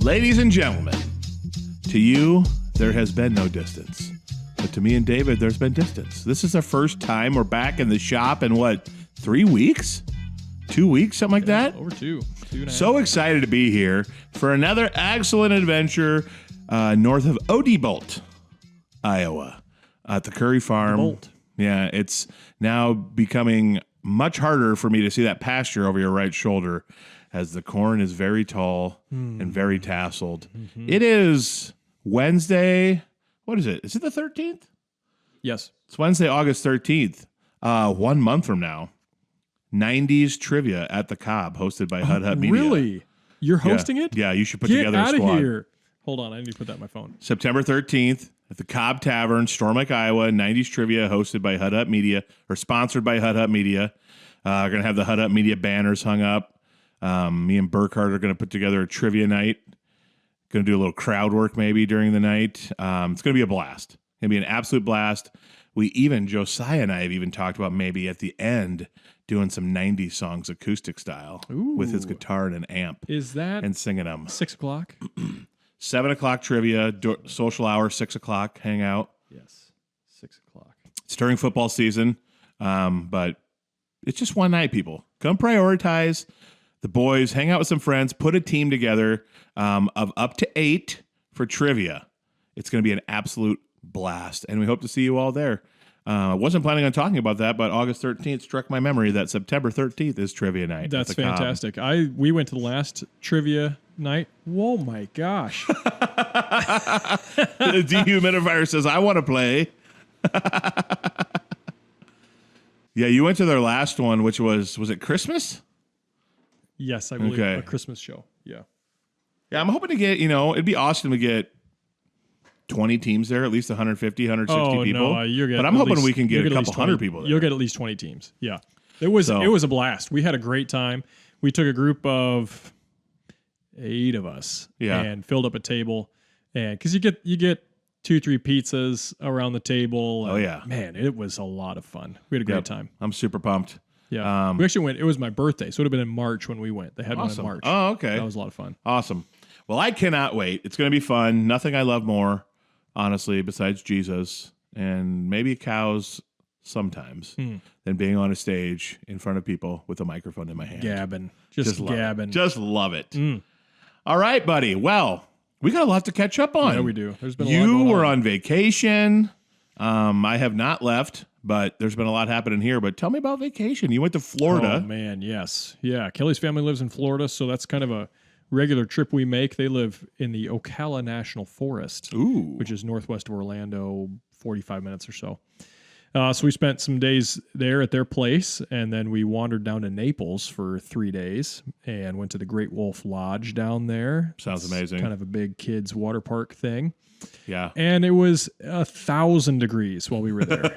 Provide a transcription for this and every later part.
Ladies and gentlemen, to you, there has been no distance. But to me and David, there's been distance. This is our first time we're back in the shop in, 3 weeks? 2 weeks, something like that? Over two. 2.5. So excited to be here for another excellent adventure north of Odebolt, Iowa, at the Curry Farm. Bolt. Yeah, it's now becoming much harder for me to see that pasture over your right shoulder as the corn is very tall and very tasseled. Mm-hmm. It is Wednesday. What is it? Is it the 13th? Yes. It's Wednesday, August 13th. 1 month from now. 90s Trivia at the Cobb, hosted by Hut Hut Media. Really? You're hosting it? Yeah, you should put Get together a out squad. of here. Hold on, I need to put that on my phone. September 13th at the Cobb Tavern, Storm Lake, Iowa. 90s Trivia hosted by Hut Hut Media, or sponsored by Hut Hut Media. We're going to have the Hut Hut Media banners hung up. Me and Burkhardt are going to put together a trivia night. Going to do a little crowd work maybe during the night. It's going to be a blast. It's going to be an absolute blast. Josiah and I have even talked about maybe at the end doing some 90s songs acoustic style with his guitar and an amp. Is that and singing them. 6 o'clock? 7 o'clock trivia, social hour, 6 o'clock hangout. Yes, 6 o'clock. It's during football season, but it's just one night, people. Come prioritize the boys, hang out with some friends, put a team together of up to 8 for trivia. It's going to be an absolute blast, and we hope to see you all there. I wasn't planning on talking about that, but August 13th struck my memory that September 13th is trivia night. That's fantastic. We went to the last trivia night. Whoa, my gosh. The dehumidifier says, I want to play. Yeah, you went to their last one, which was it Christmas? Yes, I believe Okay. a Christmas show. Yeah. Yeah, I'm hoping to get, it'd be awesome to get 20 teams there, at least 150, 160 people. No, but I'm hoping we can get a couple hundred people there. You'll get at least 20 teams. Yeah. It was a blast. We had a great time. We took a group of 8 of us and filled up a table, and because you get 2-3 pizzas around the table. Oh yeah. Man, it was a lot of fun. We had a great time. I'm super pumped. Yeah. We actually went, it was my birthday, so it would have been in March when we went. They had Awesome. one in March. Oh, okay. That was a lot of fun. Awesome. Well, I cannot wait. It's going to be fun. Nothing I love more, honestly, besides Jesus and maybe cows sometimes than being on a stage in front of people with a microphone in my hand. Gabbing. Just gabbing. Just love it. All right, buddy. Well, we got a lot to catch up on. Yeah, we do. There's been a lot You going were on. on vacation. I have not left, but there's been a lot happening here. But tell me about vacation. You went to Florida. Oh, man, yes. Yeah, Kelly's family lives in Florida, so that's kind of a regular trip we make. They live in the Ocala National Forest, which is northwest of Orlando, 45 minutes or so. So we spent some days there at their place, and then we wandered down to Naples for 3 days and went to the Great Wolf Lodge down there. Sounds amazing. Kind of a big kids water park thing. Yeah. And it was 1,000 degrees while we were there.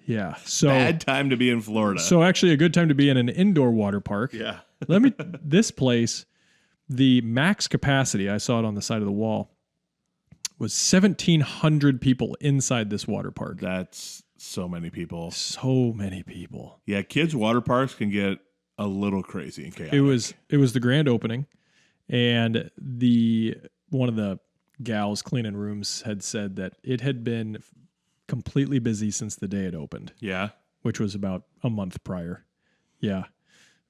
Yeah. So bad time to be in Florida. So actually a good time to be in an indoor water park. Yeah. This place, the max capacity, I saw it on the side of the wall, was 1,700 people inside this water park. That's so many people. So many people. Yeah, kids' water parks can get a little crazy and chaotic. It was the grand opening, and one of the gals cleaning rooms had said that it had been completely busy since the day it opened. Yeah. Which was about a month prior. Yeah.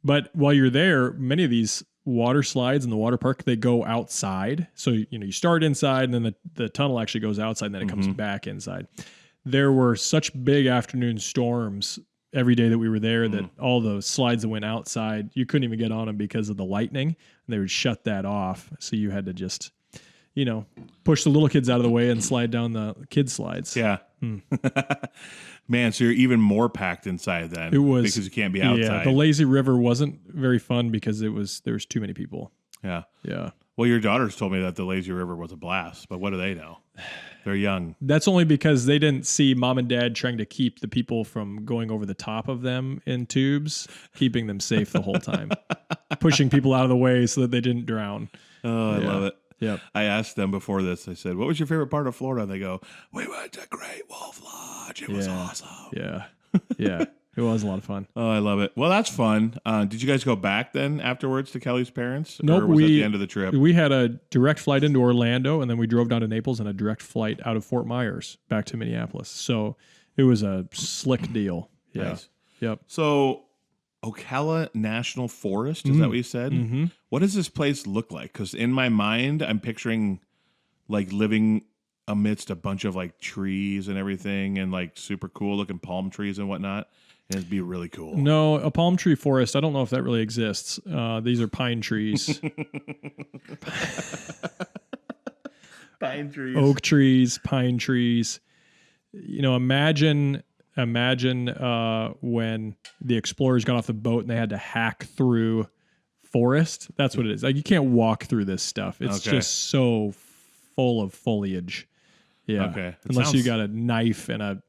But while you're there, many of these water slides in the water park, they go outside. So, you start inside, and then the tunnel actually goes outside, and then it comes back inside. There were such big afternoon storms every day that we were there that all the slides that went outside, you couldn't even get on them because of the lightning. And they would shut that off. So you had to just, push the little kids out of the way and slide down the kids slides. Yeah. Man, so you're even more packed inside then. It was because you can't be outside. Yeah, the lazy river wasn't very fun because there was too many people. Yeah. Yeah. Well, your daughters told me that the lazy river was a blast, but what do they know? They're young. That's only because they didn't see mom and dad trying to keep the people from going over the top of them in tubes, keeping them safe the whole time, pushing people out of the way so that they didn't drown. Oh, I love it. Yep. I asked them before this, I said, what was your favorite part of Florida? And they go, we went to Great Wolf Lodge. It was awesome. Yeah. Yeah. It was a lot of fun. Oh, I love it. Well, that's fun. Did you guys go back then afterwards to Kelly's parents? Nope, Or was that the end of the trip? We had a direct flight into Orlando, and then we drove down to Naples and a direct flight out of Fort Myers back to Minneapolis. So it was a slick deal. Yeah. Nice. Yep. So Ocala National Forest, is that what you said? Mm-hmm. What does this place look like? Because in my mind, I'm picturing like living amidst a bunch of like trees and everything and like super cool looking palm trees and whatnot. And it'd be really cool. No, a palm tree forest. I don't know if that really exists. These are pine trees. Pine trees. Oak trees, pine trees. You know, imagine when the explorers got off the boat and they had to hack through forest. That's what it is. Like you can't walk through this stuff. It's just so full of foliage. Yeah. Okay. Unless you got a knife and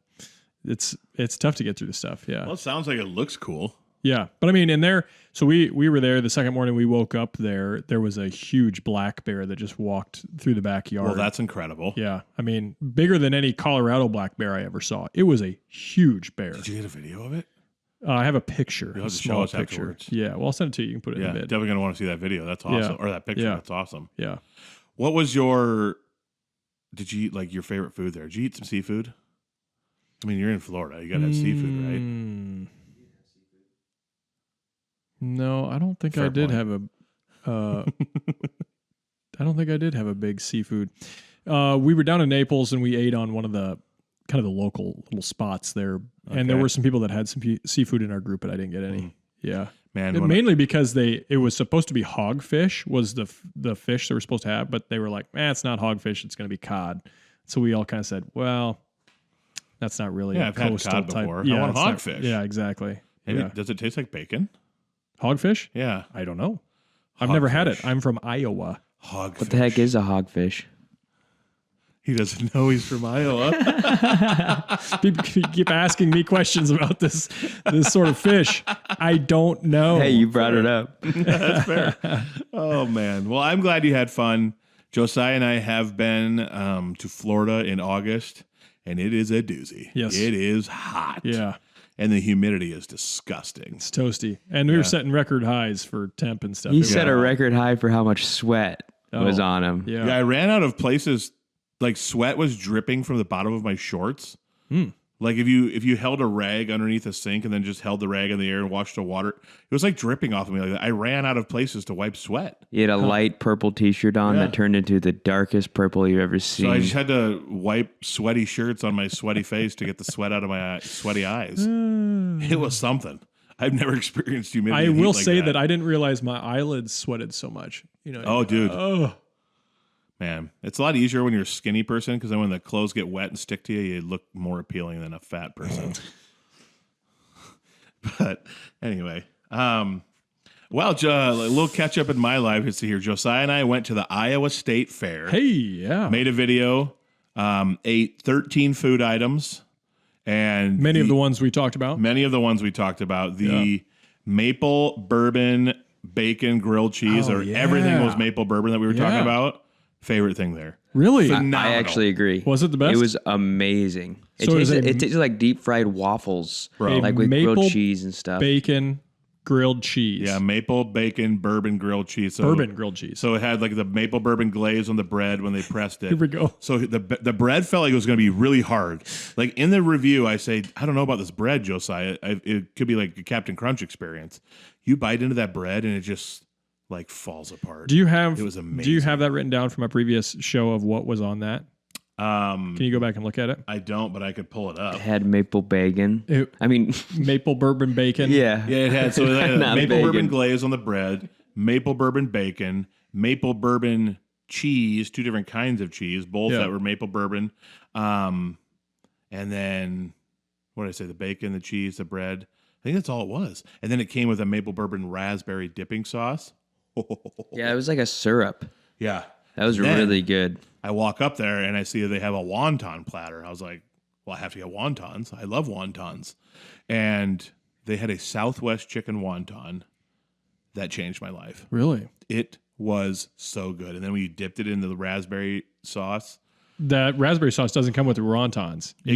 it's tough to get through the stuff. Yeah. Well, it sounds like it looks cool. Yeah. But I mean, in there, so we were there the second morning we woke up there was a huge black bear that just walked through the backyard. Well, that's incredible. Yeah. I mean, bigger than any Colorado black bear I ever saw. It was a huge bear. Did you get a video of it? I have a picture. You'll A have to show small us picture. afterwards. Yeah. Well, I'll send it to you. You can put it in Yeah, the bid. definitely going to want to see that video. That's awesome. Or that picture. Yeah. That's awesome. Yeah. What was did you eat like your favorite food there? Did you eat some seafood? I mean, you're in Florida. You got to have seafood, right? No, I don't think Fair I did point. have I don't think I did have a big seafood. We were down in Naples and we ate on one of the kind of the local little spots there. And there Okay. were some people that had some seafood in our group, but I didn't get any. Yeah. Man, Mainly because it was supposed to be hogfish was the fish they were supposed to have, but they were like, it's not hogfish, it's going to be cod. So we all kind of said, well, that's not really a I've had coastal cod type. before. Yeah, I want it's not- hogfish. Yeah, exactly. maybe, Yeah. does it taste like bacon? Hogfish? Yeah. I don't know. I've never had it. Hogfish. I'm from Iowa. Hogfish. What the heck is a hogfish? He doesn't know he's from Iowa. People keep asking me questions about this sort of fish. I don't know. Hey, you brought it up. That's fair. Oh, man. Well, I'm glad you had fun. Josiah and I have been to Florida in August, and it is a doozy. Yes. It is hot. Yeah, And the humidity is disgusting. it's toasty. And we were setting record highs for temp and stuff. He It was- set a record high for how much sweat was on him. Yeah. Yeah, I ran out of places. Like sweat was dripping from the bottom of my shorts. Like if you held a rag underneath a sink and then just held the rag in the air and watched the water, it was like dripping off of me like that. I ran out of places to wipe sweat. He had a light purple t-shirt on Yeah. that turned into the darkest purple you've ever seen. So I just had to wipe sweaty shirts on my sweaty face to get the sweat out of my sweaty eyes. It was something. I've never experienced humidity. I and heat will like say that I didn't realize my eyelids sweated so much. You know. Oh, dude. Oh. Man, it's a lot easier when you're a skinny person because then when the clothes get wet and stick to you, you look more appealing than a fat person. But anyway, well, a little catch up in my life is here. Josiah and I went to the Iowa State Fair. Hey, yeah. Made a video, ate 13 food items, and Many of the ones we talked about. many of the ones we talked about. The maple bourbon bacon grilled cheese, Oh, or yeah. everything was maple bourbon that we were talking Yeah. about. Favorite thing there. Really? Phenomenal. I actually agree. Was it the best? It was amazing. So is it- It tasted like deep fried waffles, Bro. like with Maple grilled cheese and stuff. Bacon, grilled cheese. Yeah, maple bacon bourbon grilled cheese. So, Bourbon grilled cheese. So it had like the maple bourbon glaze on the bread when they pressed it. Here we go. So the bread felt like it was going to be really hard. Like in the review, I say, I don't know about this bread, Josiah. It could be like a Captain Crunch experience. You bite into that bread and it just like falls apart. Do you have? It was Do you amazing. have that written down from a previous show of what was on that? Can you go back and look at it? I don't, but I could pull it up. It had maple bacon. It- I mean, Maple bourbon bacon. yeah. Yeah, it had so it had Not maple bacon. bourbon glaze on the bread, maple bourbon bacon, maple bourbon cheese, two different kinds of cheese, both Yeah. that were maple bourbon. And then what did I say? The bacon, the cheese, the bread. I think that's all it was. And then it came with a maple bourbon raspberry dipping sauce. Yeah, it was like a syrup. Yeah. That was Then- really good. I walk up there and I see that they have a wonton platter. I was like, well, I have to get wontons. I love wontons. And they had a Southwest chicken wonton that changed my life. Really? It was so good. And then when you dipped it into the raspberry sauce, that raspberry sauce doesn't come with the wontons. It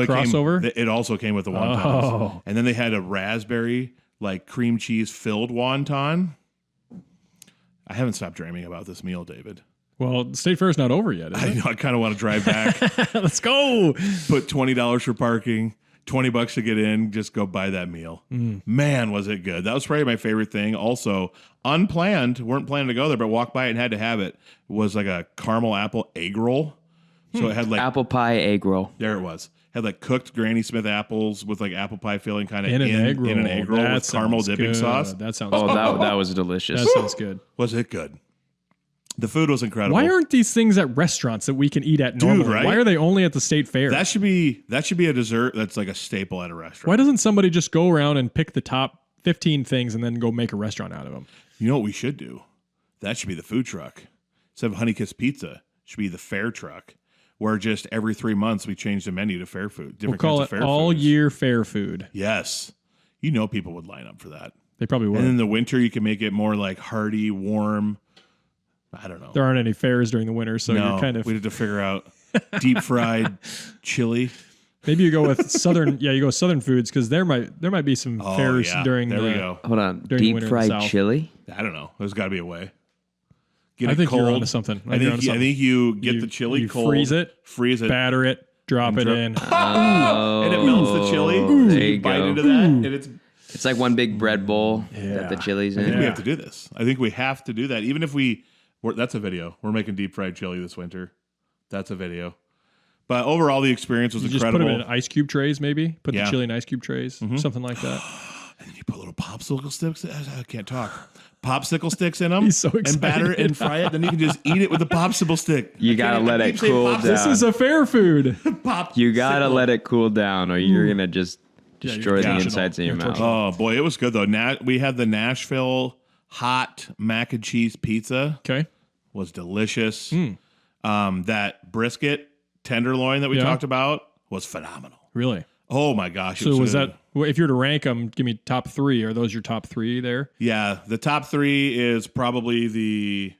crossover? It also came with the wontons. Oh. And then they had a raspberry, like cream cheese filled wonton. I haven't stopped dreaming about this meal, David. Well, State Fair's not over yet, is I it? know. I kind of want to drive back. Let's go. Put $20 for parking, $20 to get in, just go buy that meal. Man, was it good. That was probably my favorite thing. Also, unplanned, weren't planning to go there, but walked by it and had to have it. Was like a caramel apple egg roll. So it had like Apple pie egg roll. There it was. Had like cooked Granny Smith apples with like apple pie filling kind of In an egg roll. in an egg roll That with caramel sounds dipping good. sauce. That sounds Oh, good. that was delicious. That sounds good. Was it good? The food was incredible. Why aren't these things at restaurants that we can eat at normally? right? Why are they only at the State Fair? that should be a dessert that's like a staple at a restaurant. Why doesn't somebody just go around and pick the top 15 things and then go make a restaurant out of them? You know what we should do? That should be the food truck. Instead of Honeykiss Pizza, it should be the fair truck, where just every 3 months we change the menu to fair food. We'll Different call kinds it of fair all foods. year fair food. Yes. You know people would line up for that. They probably would. And in the winter, you can make it more like hearty, warm. I don't know. There aren't any fairs during the winter, so you're kind of... we had to figure out deep fried chili. Maybe you go with southern... Yeah, you go southern foods, because there might be some fairs during there the... we go. Hold on. During the Deep winter in the fried South. chili? I don't know. There's got to be a way. Get I it think cold. you're onto something. I think you get the chili you cold. freeze it, batter it, drop it in. And it melts the chili. There So you bite go. into that, and it's... It's like one big bread bowl that the chili's I think in. we have to do this. I think we have to do that. Even if that's a video. We're making deep fried chili this winter. That's a video. But overall, the experience was You just incredible. put them in ice cube trays, maybe. Put Yeah. the chili in ice cube trays, something like that. And then you put little popsicle sticks. I can't talk. Popsicle sticks in them. He's so and batter it excited. and fry it. Then you can just eat it with a popsicle stick. You gotta let it cool down. This is a fair food. You gotta let it cool down, or you're gonna just destroy the torch it insides of your mouth. Oh boy, it was good though. We had the Nashville hot mac and cheese pizza. Okay. Was delicious. That brisket tenderloin that we talked about was phenomenal. Really? Oh my gosh! it So was good. that... Well, if you were to rank them, give me top 3. Are those your top 3 there? Yeah, the top 3 is probably the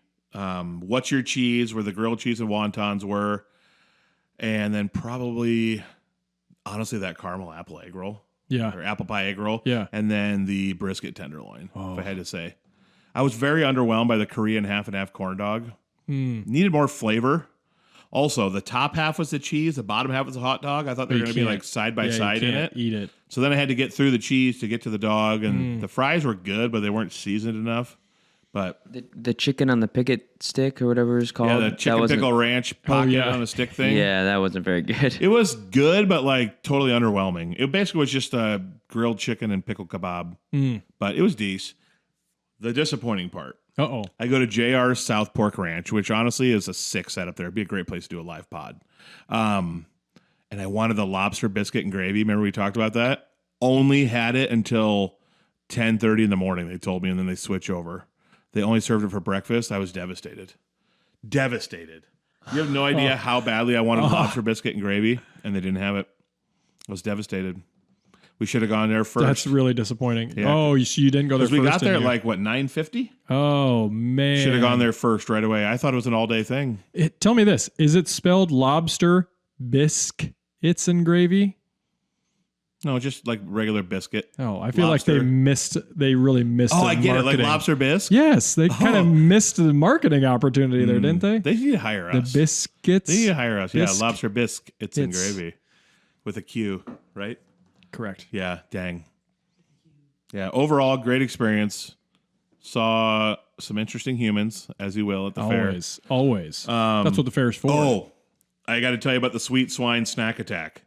what's your cheese, where the grilled cheese and wontons were, and then probably honestly that caramel apple egg roll. Yeah. Or apple pie egg roll. Yeah. And then the brisket tenderloin, if I had to say. I was very underwhelmed by the Korean half and half corn dog. Needed more flavor. Also, the top half was the cheese, the bottom half was a hot dog. I thought they were going to be like side by side in it. Eat it. So then I had to get through the cheese to get to the dog, and the fries were good, but they weren't seasoned enough. But The chicken on the picket stick or whatever it's called. yeah, the that chicken wasn't- pickle ranch pocket yeah. on a stick thing. Yeah, that wasn't very good. It was good, but like totally underwhelming. It basically was just a grilled chicken and pickle kebab, but it was decent. The disappointing part. Uh-oh. I go to JR's South Pork Ranch, which honestly is a sick setup there. It'd be a great place to do a live pod. And I wanted the lobster biscuit and gravy. Remember we talked about that? Only had it until 10:30 in the morning, they told me, and then they switch over. They only served it for breakfast. I was devastated. Devastated. You have no idea how badly I wanted lobster biscuit and gravy, and they didn't have it. I was devastated. We should have gone there first. That's really disappointing. Yeah. Oh, you didn't go there Because first. we got there didn't at you? like, 9:50? Oh, man. Should have gone there first right away. I thought it was an all-day thing. Tell me this. Is it spelled lobster biscuits and gravy? No, just like regular biscuit. Oh, I feel Lobster. like they really missed Oh, the I get it. Like marketing. lobster bisque? Yes, they kind of missed the marketing opportunity there, didn't they? They need to hire The us. biscuits. They need to hire us. Bisque. Yeah, lobster bisque. It's in It's- gravy. With a Q, right? Correct. Yeah, dang. Yeah, overall, great experience. Saw some interesting humans, as you will, at the fair. Always. That's what the fair's for. Oh, I got to tell you about the sweet swine snack attack.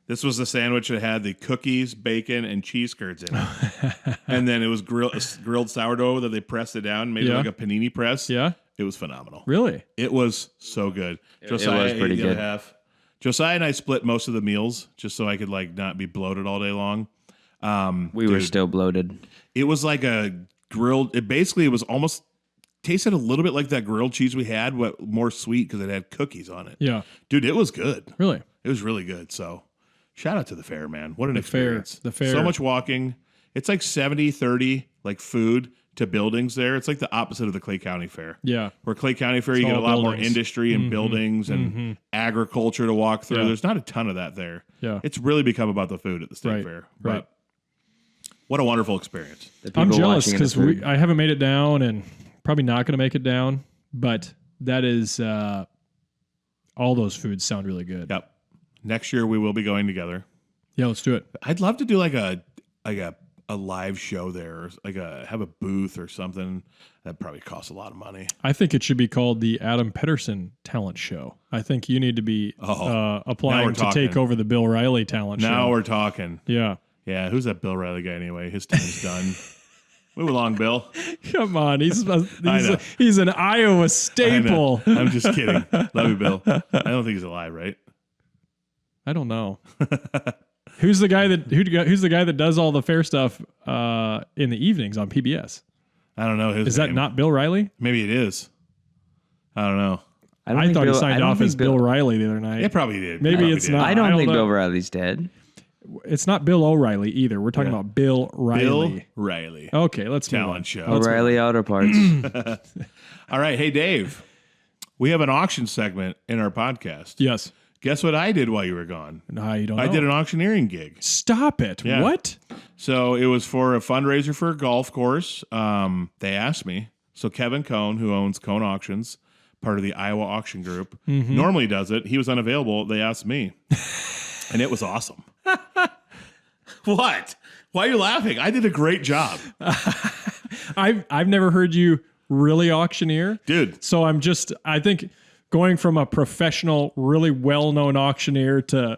This was the sandwich that had the cookies, bacon, and cheese curds in it. And then it was grilled sourdough that they pressed it down, made it Yeah. like a panini press. Yeah? It was phenomenal. Really? It was so good. Josiah was pretty ate the other good. half. Josiah and I split most of the meals just so I could like not be bloated all day long. We were still bloated. It was like a grilled. It was almost tasted a little bit like that grilled cheese we had, but more sweet because it had cookies on it. Yeah. Dude, it was good. Really? It was really good. So shout out to the fair, man. What an fair. experience. The fair. So much walking. It's like 70-30 like food to buildings there. It's like the opposite of the Clay County Fair. Yeah. Where Clay County Fair, you get a all lot more buildings. industry and buildings and agriculture to walk through. Yeah. There's not a ton of that there. Yeah. It's really become about the food at the state fair. Right. But what a wonderful experience. I'm jealous because I haven't made it down and probably not going to make it down, but that is all those foods sound really good. Yep. Next year we will be going together. Yeah, let's do it. I'd love to do like a live show there, or like have a booth or something. That probably costs a lot of money. I think it should be called the Adam Pedersen Talent Show. I think you need to be applying to take over the Bill Riley Talent Show. Now we're talking. Yeah. Yeah, who's that Bill Riley guy anyway? His time's done. Move along, Bill. Come on, he's an Iowa staple. I'm just kidding. Love you, Bill. I don't think he's alive, right? I don't know. Who's the guy that does all the fair stuff in the evenings on PBS? I don't know his Is name. that not Bill Riley? Maybe it is. I don't know. I thought he signed off as Bill Riley the other night. It probably did. Maybe it's not. I don't think know. Bill Riley's dead. It's not Bill O'Reilly either. We're talking about Bill Riley. Bill Riley. Okay, let's move on. Talent show. O'Reilly Auto Parts. All right. Hey, Dave. We have an auction segment in our podcast. Yes. Guess what I did while you were gone? No, you don't know. I did an auctioneering gig. Stop it. Yeah. What? So it was for a fundraiser for a golf course. They asked me. So Kevin Cohn, who owns Cohn Auctions, part of the Iowa Auction Group, normally does it. He was unavailable. They asked me. And it was awesome. What? Why are you laughing? I did a great job. I've never heard you really auctioneer. Dude. So I think going from a professional, really well-known auctioneer to,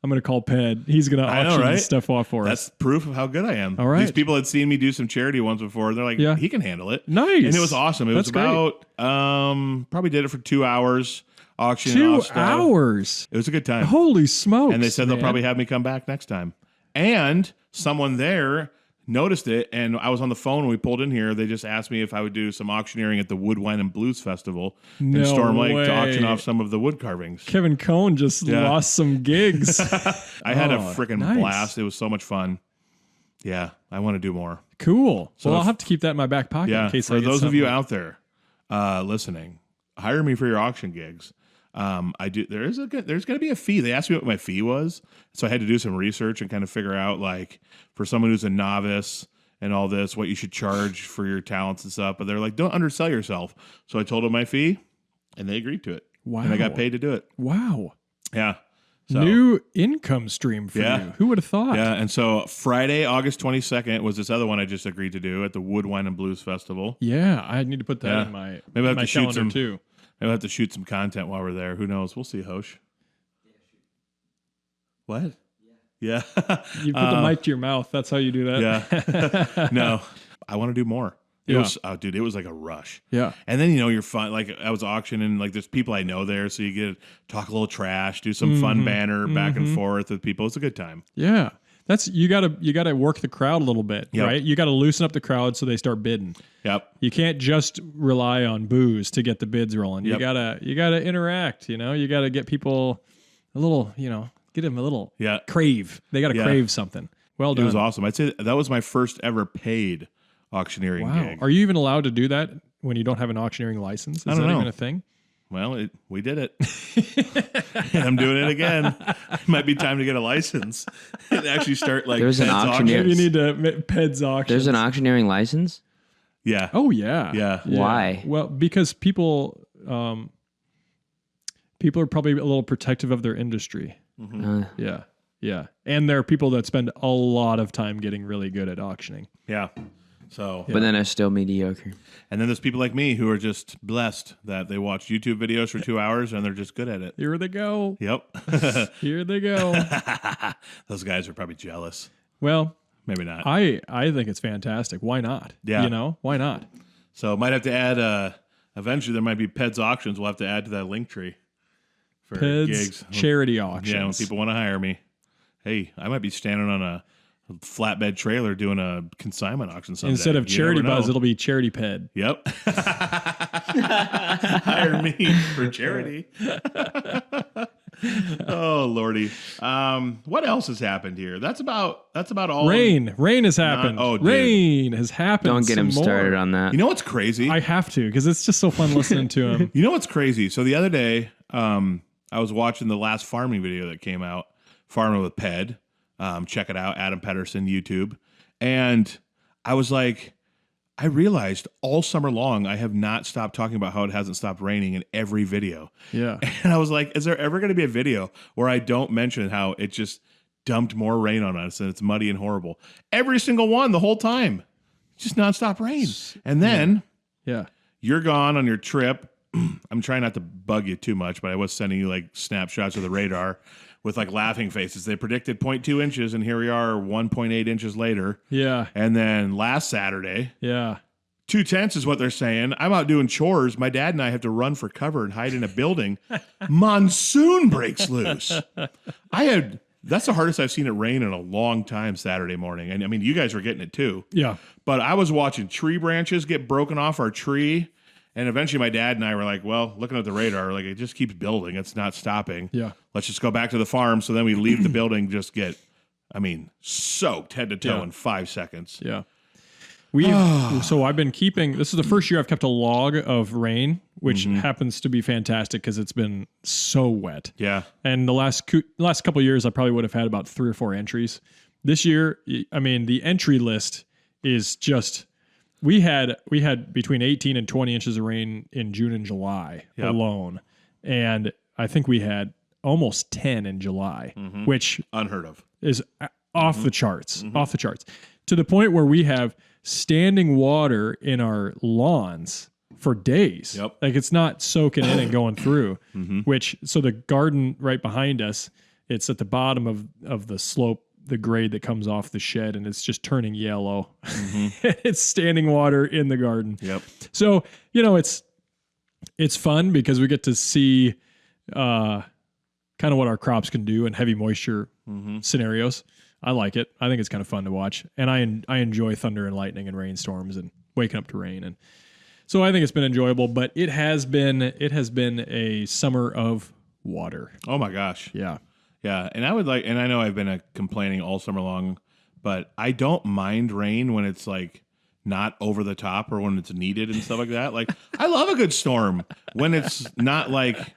I'm going to call Ped. He's going to auction stuff off for us. That's proof of how good I am. All right. These people had seen me do some charity ones before. They're like, he can handle it. Nice. And it was awesome. It was about, probably did it for 2 hours. Auctioning 2 hours. It was a good time. Holy smokes. And they said they'll probably have me come back next time. And someone there noticed it, and I was on the phone when we pulled in here. They just asked me if I would do some auctioneering at the Wood, Wine, and Blues Festival in Storm Lake to auction off some of the wood carvings. Kevin Cohn just lost some gigs. I had a freaking blast. It was so much fun. Yeah, I want to do more. Cool. So I'll have to keep that in my back pocket in case for those of you out there listening, hire me for your auction gigs. I do. There's going to be a fee. They asked me what my fee was, so I had to do some research and kind of figure out, like, for someone who's a novice and all this, what you should charge for your talents and stuff. But they're like, don't undersell yourself. So I told them my fee, and they agreed to it. Wow. And I got paid to do it. Wow. Yeah. So, new income stream for you. Who would have thought? Yeah. And so Friday, August 22nd was this other one I just agreed to do at the Wood, Wine, and Blues Festival. Yeah, I need to put that in my Maybe I have my to shoot calendar some too. Maybe I'll have to shoot some content while we're there. Who knows? We'll see, Hosh. What? Yeah. You put the mic to your mouth. That's how you do that. Yeah. No, I want to do more. It was, dude, it was like a rush. Yeah. And then, you're fun. Like, I was auctioning, like, there's people I know there. So you get to talk a little trash, do some fun banner back and forth with people. It's a good time. Yeah. You gotta work the crowd a little bit, right? You gotta loosen up the crowd so they start bidding. Yep. You can't just rely on booze to get the bids rolling. You gotta interact, you gotta get people a little, get them a little crave. They gotta crave something. Well done. It was awesome. I'd say that was my first ever paid auctioneering gig. Are you even allowed to do that when you don't have an auctioneering license? Is I don't that know. even a thing? Well, we did it. And I'm doing it again. It might be time to get a license and actually start like There's an Ped's auctioneer. Maybe you need to Ped's auction. There's an auctioneering license? Yeah. Oh yeah. Yeah. Why? Well, because people are probably a little protective of their industry. Yeah. Yeah. And there are people that spend a lot of time getting really good at auctioning. Yeah. So, But then it's still mediocre. and then there's people like me who are just blessed that they watch YouTube videos for 2 hours and they're just good at it. Here they go. Yep. Here they go. Those guys are probably jealous. Well, Maybe not. I think it's fantastic. Why not? Yeah. Why not? So might have to add, eventually there might be Ped's auctions. We'll have to add to that link tree for Ped's gigs. charity auctions. Yeah, when people want to hire me. Hey, I might be standing on a flatbed trailer doing a consignment auction someday. Instead of You Charity never know. Buzz, it'll be Charity Ped. Yep. Hire me for charity. Oh Lordy. What else has happened here? That's about all. Rain has happened. Dude. Rain has happened. Don't get him started on that. You know what's crazy? I have to, because it's just so fun listening to him. You know what's crazy? So the other day, I was watching the last farming video that came out, Farming with Ped. Check it out, Adam Pedersen, YouTube. And I was like, I realized all summer long I have not stopped talking about how it hasn't stopped raining in every video. Yeah. And I was like, is there ever going to be a video where I don't mention how it just dumped more rain on us and it's muddy and horrible? Every single one, the whole time. Just nonstop rain. And then you're gone on your trip. I'm trying not to bug you too much, but I was sending you like snapshots of the radar with like laughing faces. They predicted 0.2 inches, and here we are 1.8 inches later. Yeah. And then last Saturday, 2/10 is what they're saying. I'm out doing chores. My dad and I have to run for cover and hide in a building. Monsoon breaks loose. That's the hardest I've seen it rain in a long time Saturday morning. And I mean, you guys were getting it too. Yeah. But I was watching tree branches get broken off our tree. And eventually my dad and I were like, well, looking at the radar, like it just keeps building. It's not stopping. Yeah. Let's just go back to the farm. So then we leave the building, just get, soaked head to toe in 5 seconds. Yeah. So I've been keeping, this is the first year I've kept a log of rain, which happens to be fantastic because it's been so wet. Yeah. And the last couple of years, I probably would have had about 3 or 4 entries. This year, I mean, the entry list is just, we had between 18 and 20 inches of rain in June and July alone. And I think we had almost 10 in July, which unheard of, is off the charts, to the point where we have standing water in our lawns for days. Yep. Like it's not soaking in and going through, so the garden right behind us, it's at the bottom of the slope, the grade that comes off the shed, and it's just turning yellow. It's standing water in the garden. Yep. So, it's fun because we get to see kind of what our crops can do in heavy moisture scenarios. I like it. I think it's kind of fun to watch. And I enjoy thunder and lightning and rainstorms and waking up to rain. And so I think it's been enjoyable, but it has been a summer of water. Oh my gosh. Yeah. Yeah. And I know I've been complaining all summer long, but I don't mind rain when it's like not over the top or when it's needed and stuff like that. Like I love a good storm when it's not like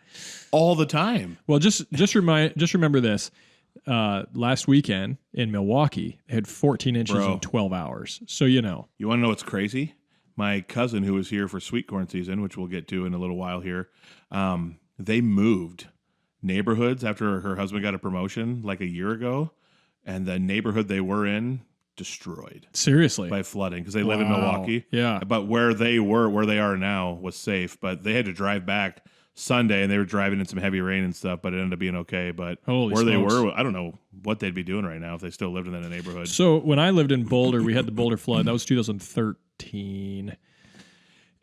all the time. Well, just remember this. Last weekend in Milwaukee, they had 14 inches in 12 hours. So, You want to know what's crazy? My cousin who was here for sweet corn season, which we'll get to in a little while here, they moved neighborhoods after her husband got a promotion like a year ago, and the neighborhood they were in destroyed. Seriously? By flooding, because they live in Milwaukee. Yeah. But where they are now was safe, but they had to drive back Sunday, and they were driving in some heavy rain and stuff, but it ended up being okay. But they were, I don't know what they'd be doing right now if they still lived in that neighborhood. So when I lived in Boulder, we had the Boulder flood. That was 2013.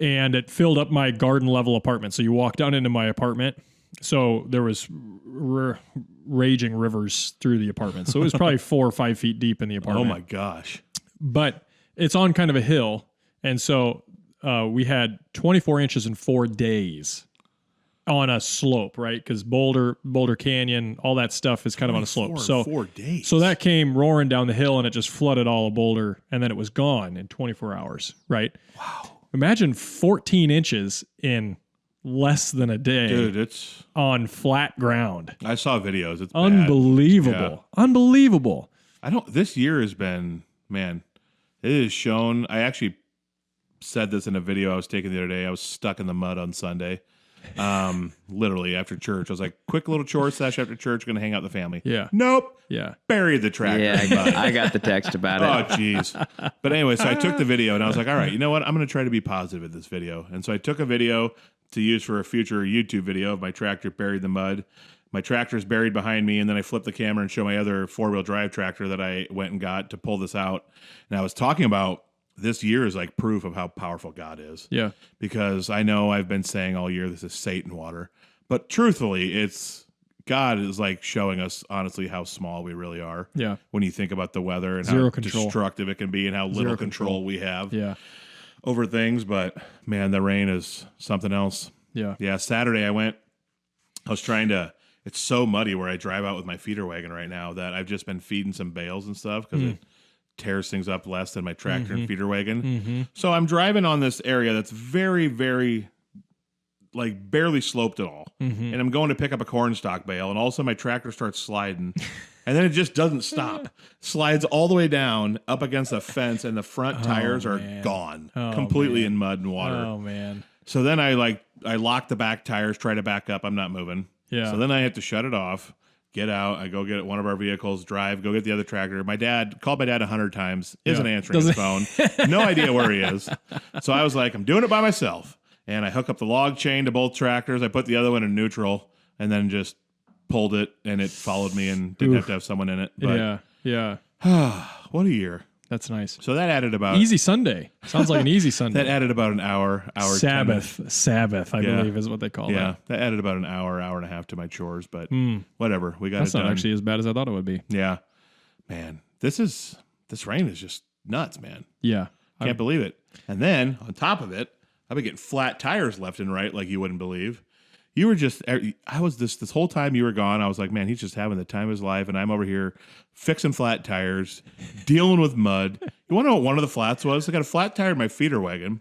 And it filled up my garden level apartment. So you walk down into my apartment. So there was raging rivers through the apartment. So it was probably 4 or 5 feet deep in the apartment. Oh my gosh. But it's on kind of a hill. And so we had 24 inches in 4 days. On a slope, right? Because Boulder Canyon, all that stuff is kind of on a slope. So 4 days. So that came roaring down the hill and it just flooded all of Boulder, and then it was gone in 24 hours, right? Wow. Imagine 14 inches in less than a day. Dude, it's on flat ground. I saw videos. It's unbelievable. Yeah. Unbelievable. This year has been, man, it has shown. I actually said this in a video I was taking the other day. I was stuck in the mud on Sunday. Literally after church, I was like, quick little chore sesh after church, gonna hang out with the family. Yeah. Nope. Yeah. Buried the tractor. Yeah, I got the text about it. Oh, jeez. But anyway, so I took the video and I was like, all right, you know what? I'm gonna try to be positive in this video. And so I took a video to use for a future YouTube video of my tractor buried in the mud. My tractor's buried behind me, and then I flip the camera and show my other 4-wheel drive tractor that I went and got to pull this out. And I was talking about this year is like proof of how powerful God is. Yeah. Because I know I've been saying all year this is Satan water. But truthfully, God is like showing us honestly how small we really are. Yeah. When you think about the weather and Zero how control. Destructive it can be and how little control we have over things. But man, the rain is something else. Yeah. Yeah. Saturday I was trying to it's so muddy where I drive out with my feeder wagon right now that I've just been feeding some bales and stuff because it tears things up less than my tractor and feeder wagon. So I'm driving on this area that's very, very like barely sloped at all. And I'm going to pick up a corn stalk bale, and all of a sudden my tractor starts sliding. And then it just doesn't stop. Slides all the way down up against a fence, and the front tires are gone. Completely in mud and water. Oh, man. So then I lock the back tires, try to back up. I'm not moving. Yeah. So then I have to shut it off, get out. I go get one of our vehicles, drive, go get the other tractor. Called my dad 100 times, isn't answering his phone. No idea where he is. So I was like, I'm doing it by myself. And I hook up the log chain to both tractors. I put the other one in neutral and then just pulled it, and it followed me and didn't have to have someone in it. But Yeah. what a year. That's nice. So that added about Easy Sunday. Sounds like an easy Sunday. that added about an hour Sabbath, I believe is what they call yeah, that. that added about an hour and a half to my chores, but whatever. We got That's it done. not actually as bad as I thought it would be. Yeah. Man, this rain is just nuts, man. Yeah. Can't believe it. And then on top of it, I've been getting flat tires left and right like you wouldn't believe. You were just, I was this whole time you were gone. I was like, man, he's just having the time of his life. And I'm over here fixing flat tires, dealing with mud. You want to know what one of the flats was? I got a flat tire in my feeder wagon.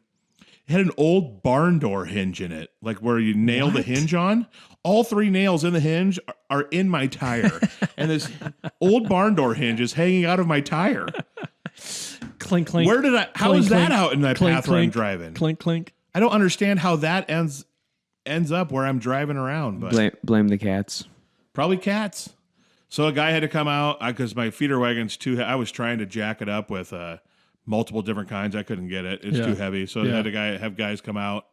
It had an old barn door hinge in it, like where you nail the hinge on. All 3 nails in the hinge are in my tire. And this old barn door hinge is hanging out of my tire. Clink, clink. How clink, is that clink, out in that clink, path where I'm clink, driving? Clink, clink. I don't understand how that ends up where I'm driving around. But Blame the cats. probably cats. So a guy had to come out because my feeder wagon's I was trying to jack it up with multiple different kinds. I couldn't get it. It's too heavy. So I had to have guys come out,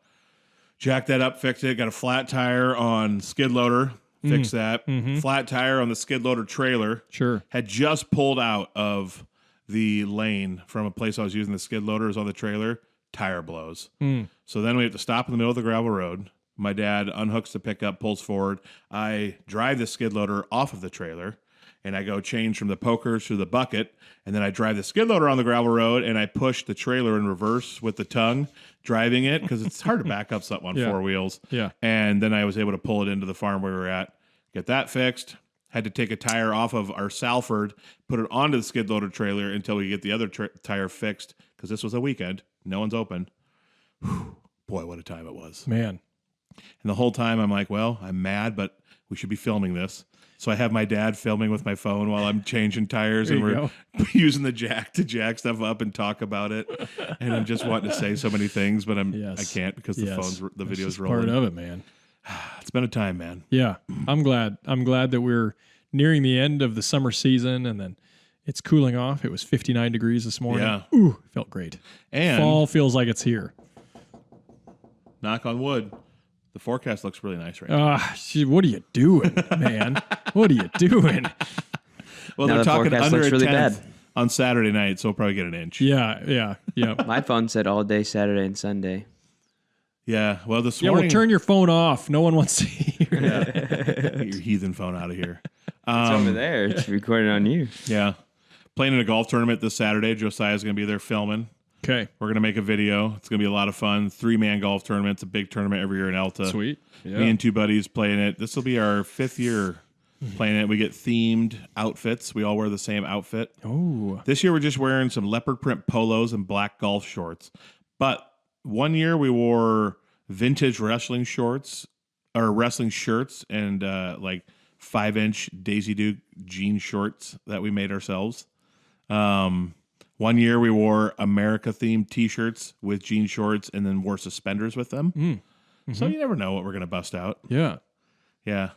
jack that up, fix it. Got a flat tire on skid loader. Fix that. Flat tire on the skid loader trailer. Sure. Had just pulled out of the lane from a place I was using the skid loader. It was on the trailer. Tire blows. So then we have to stop in the middle of the gravel road. My dad unhooks the pickup, pulls forward. I drive the skid loader off of the trailer, and I go change from the pokers to the bucket, and then I drive the skid loader on the gravel road, and I push the trailer in reverse with the tongue, driving it, because it's hard to back up something on 4 wheels. Yeah. And then I was able to pull it into the farm where we were at, get that fixed. Had to take a tire off of our Salford, put it onto the skid loader trailer until we get the other tire fixed, because this was a weekend. No one's open. Whew. Boy, what a time it was. Man. And the whole time I'm like, well, I'm mad, but we should be filming this. So I have my dad filming with my phone while I'm changing tires, and we're using the jack to jack stuff up and talk about it. And I'm just wanting to say so many things, but I can't because the video's rolling. Part of it, man. It's been a time, man. Yeah, I'm glad. I'm glad that we're nearing the end of the summer season, and then it's cooling off. It was 59 degrees this morning. Yeah. Ooh, felt great. And fall feels like it's here. Knock on wood. The forecast looks really nice right now. What are you doing, man? What are you doing? Well, Now they're the talking forecast under looks a really tenth bad. on Saturday night, so we'll probably get an inch. Yeah. My phone said all day Saturday and Sunday. Yeah. Well, this Yeah, morning. well, turn your phone off. No one wants to hear. Get your heathen phone out of here. It's over there. It's recorded on you. Yeah. Playing in a golf tournament this Saturday. Josiah's going to be there filming. Okay. We're going to make a video. It's going to be a lot of fun. 3-man golf tournament. It's a big tournament every year in Alta. Sweet. Yeah. Me and 2 buddies playing it. This will be our 5th year playing it. We get themed outfits. We all wear the same outfit. Oh. This year we're just wearing some leopard print polos and black golf shorts. But one year we wore vintage wrestling shorts or wrestling shirts and like 5-inch Daisy Duke jean shorts that we made ourselves. One year we wore America-themed T-shirts with jean shorts and then wore suspenders with them. Mm-hmm. So you never know what we're going to bust out. Yeah. Yeah.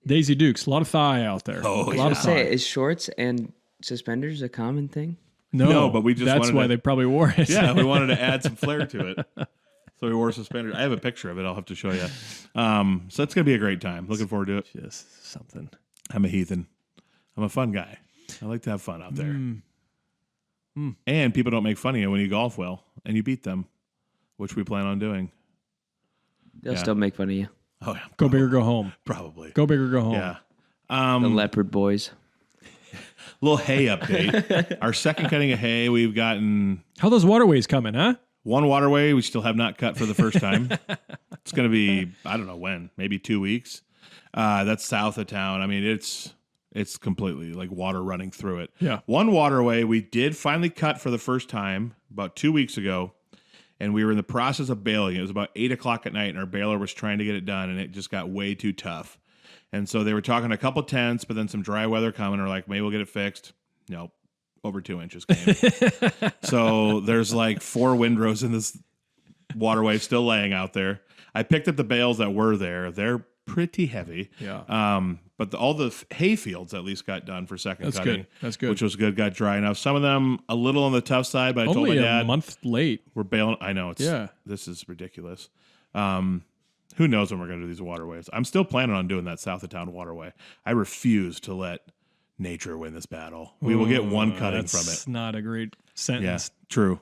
Daisy Dukes. A lot of thigh out there. Oh, a lot of thigh. Is shorts and suspenders a common thing? No, but we just that's wanted why to- they probably wore it. Yeah, we wanted to add some flair to it. So we wore suspenders. I have a picture of it. I'll have to show you. So it's going to be a great time. Looking forward to it. Just something. I'm a heathen. I'm a fun guy. I like to have fun out there. And people don't make fun of you when you golf well and you beat them, which we plan on doing. They'll Yeah. still make fun of you. Oh, yeah. Go big or go home. Probably. Go big or go home. Yeah. The leopard boys. Little hay update. Our second cutting of hay, we've gotten How those waterways coming, huh? one waterway we still have not cut for the first time. It's going to be, I don't know when, maybe 2 weeks. That's south of town. I mean, it's completely like water running through it. Yeah. One waterway we did finally cut for the first time about 2 weeks ago, and we were in the process of bailing. It was about 8:00 at night, and our baler was trying to get it done, and it just got way too tough. And so they were talking a couple tenths, but then some dry weather coming. We're like, maybe we'll get it fixed. Nope. Over 2 inches came. So there's like 4 windrows in this waterway still laying out there. I picked up the bales that were there. They're pretty heavy. Yeah. But all the hay fields at least got done for second cutting. Good. That's good. Which was good. Got dry. Now some of them a little on the tough side, but I told Only my dad a month late. we're bailing. I know this is ridiculous. Who knows when we're going to do these waterways? I'm still planning on doing that south of town waterway. I refuse to let nature win this battle. We will get one cutting from it. That's not a great sentence. Yeah, true.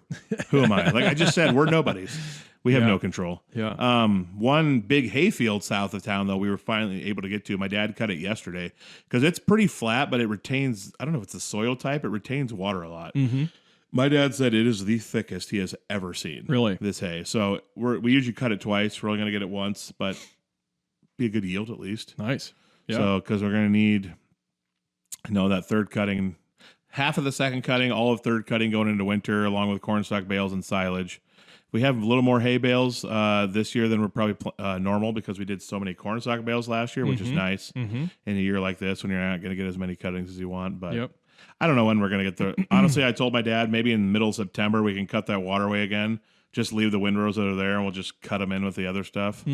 Who am I? Like I just said, we're nobodies. We have no control. Yeah. One big hayfield south of town, though, we were finally able to get to. My dad cut it yesterday because it's pretty flat, but it retains, I don't know if it's a soil type, it retains water a lot. Mm-hmm. My dad said it is the thickest he has ever seen. Really? This hay. So we usually cut it twice. We're only going to get it once, but be a good yield at least. Nice. Yeah. So, because we're going to need, that third cutting, half of the second cutting, all of third cutting going into winter, along with cornstalk bales and silage. We have a little more hay bales this year than we're probably normal because we did so many cornstalk bales last year, which is nice in a year like this when you're not going to get as many cuttings as you want. But I don't know when we're going to get there. Honestly, I told my dad maybe in the middle of September we can cut that waterway again. Just leave the windrows that are there and we'll just cut them in with the other stuff.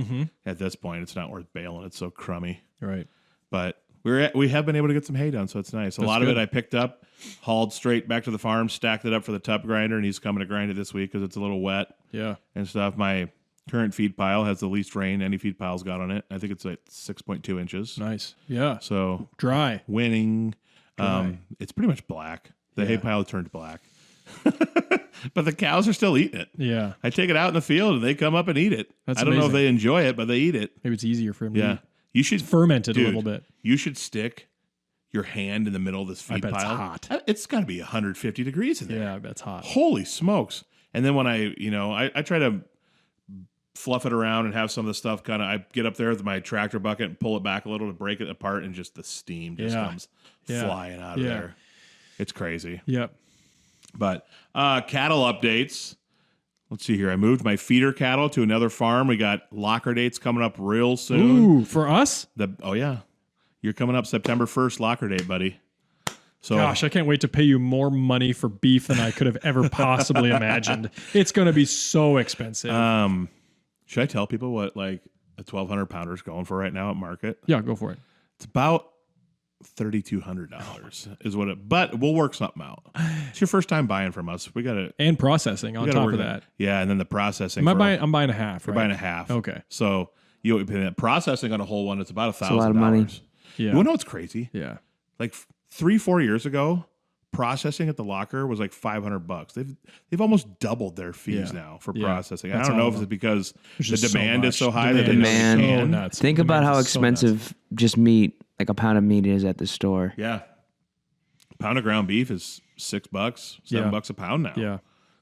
At this point, it's not worth bailing. It's so crummy. Right. But we have been able to get some hay done, so it's nice. A lot of it I picked up, hauled straight back to the farm, stacked it up for the tup grinder, and he's coming to grind it this week because it's a little wet and stuff. My current feed pile has the least rain any feed pile's got on it. I think it's like 6.2 inches. Nice. Yeah. So dry. Winning. It's pretty much black. The hay pile turned black. But the cows are still eating it. Yeah. I take it out in the field, and they come up and eat it. That's I don't know if amazing. they enjoy it, but they eat it. Maybe it's easier for him to eat. You should Ferment it a little bit. You should stick your hand in the middle of this feed bet it's pile. hot. It's got to be 150 degrees in there. Yeah, I bet it's hot. Holy smokes. And then when I try to fluff it around and have some of the stuff I get up there with my tractor bucket and pull it back a little to break it apart, and just the steam just comes flying out of there. It's crazy. Yep. But cattle updates. Let's see here. I moved my feeder cattle to another farm. We got locker dates coming up real soon. Ooh, for us? You're coming up September 1st, locker date, buddy. So, gosh, I can't wait to pay you more money for beef than I could have ever possibly imagined. It's going to be so expensive. Should I tell people what like a 1,200 pounder is going for right now at market? Yeah, go for it. It's about $3,200 is what it. But we'll work something out. It's your first time buying from us. We got to and processing on top of that. Yeah, and then the processing. I'm buying a half. We're right? buying a half. Okay. So processing on a whole one, it's about $1,000. a lot of money. Yeah. You want to know what's crazy? Yeah. Like 3-4 years ago, processing at the locker was like $500. They've almost doubled their fees now for processing. I don't know if it's because the demand is so high that they Demand. just can't. nuts. Think about how Demand's so nuts. expensive just meat, like a pound of meat, is at the store. Yeah. A pound of ground beef is $6, $7 a pound now. Yeah.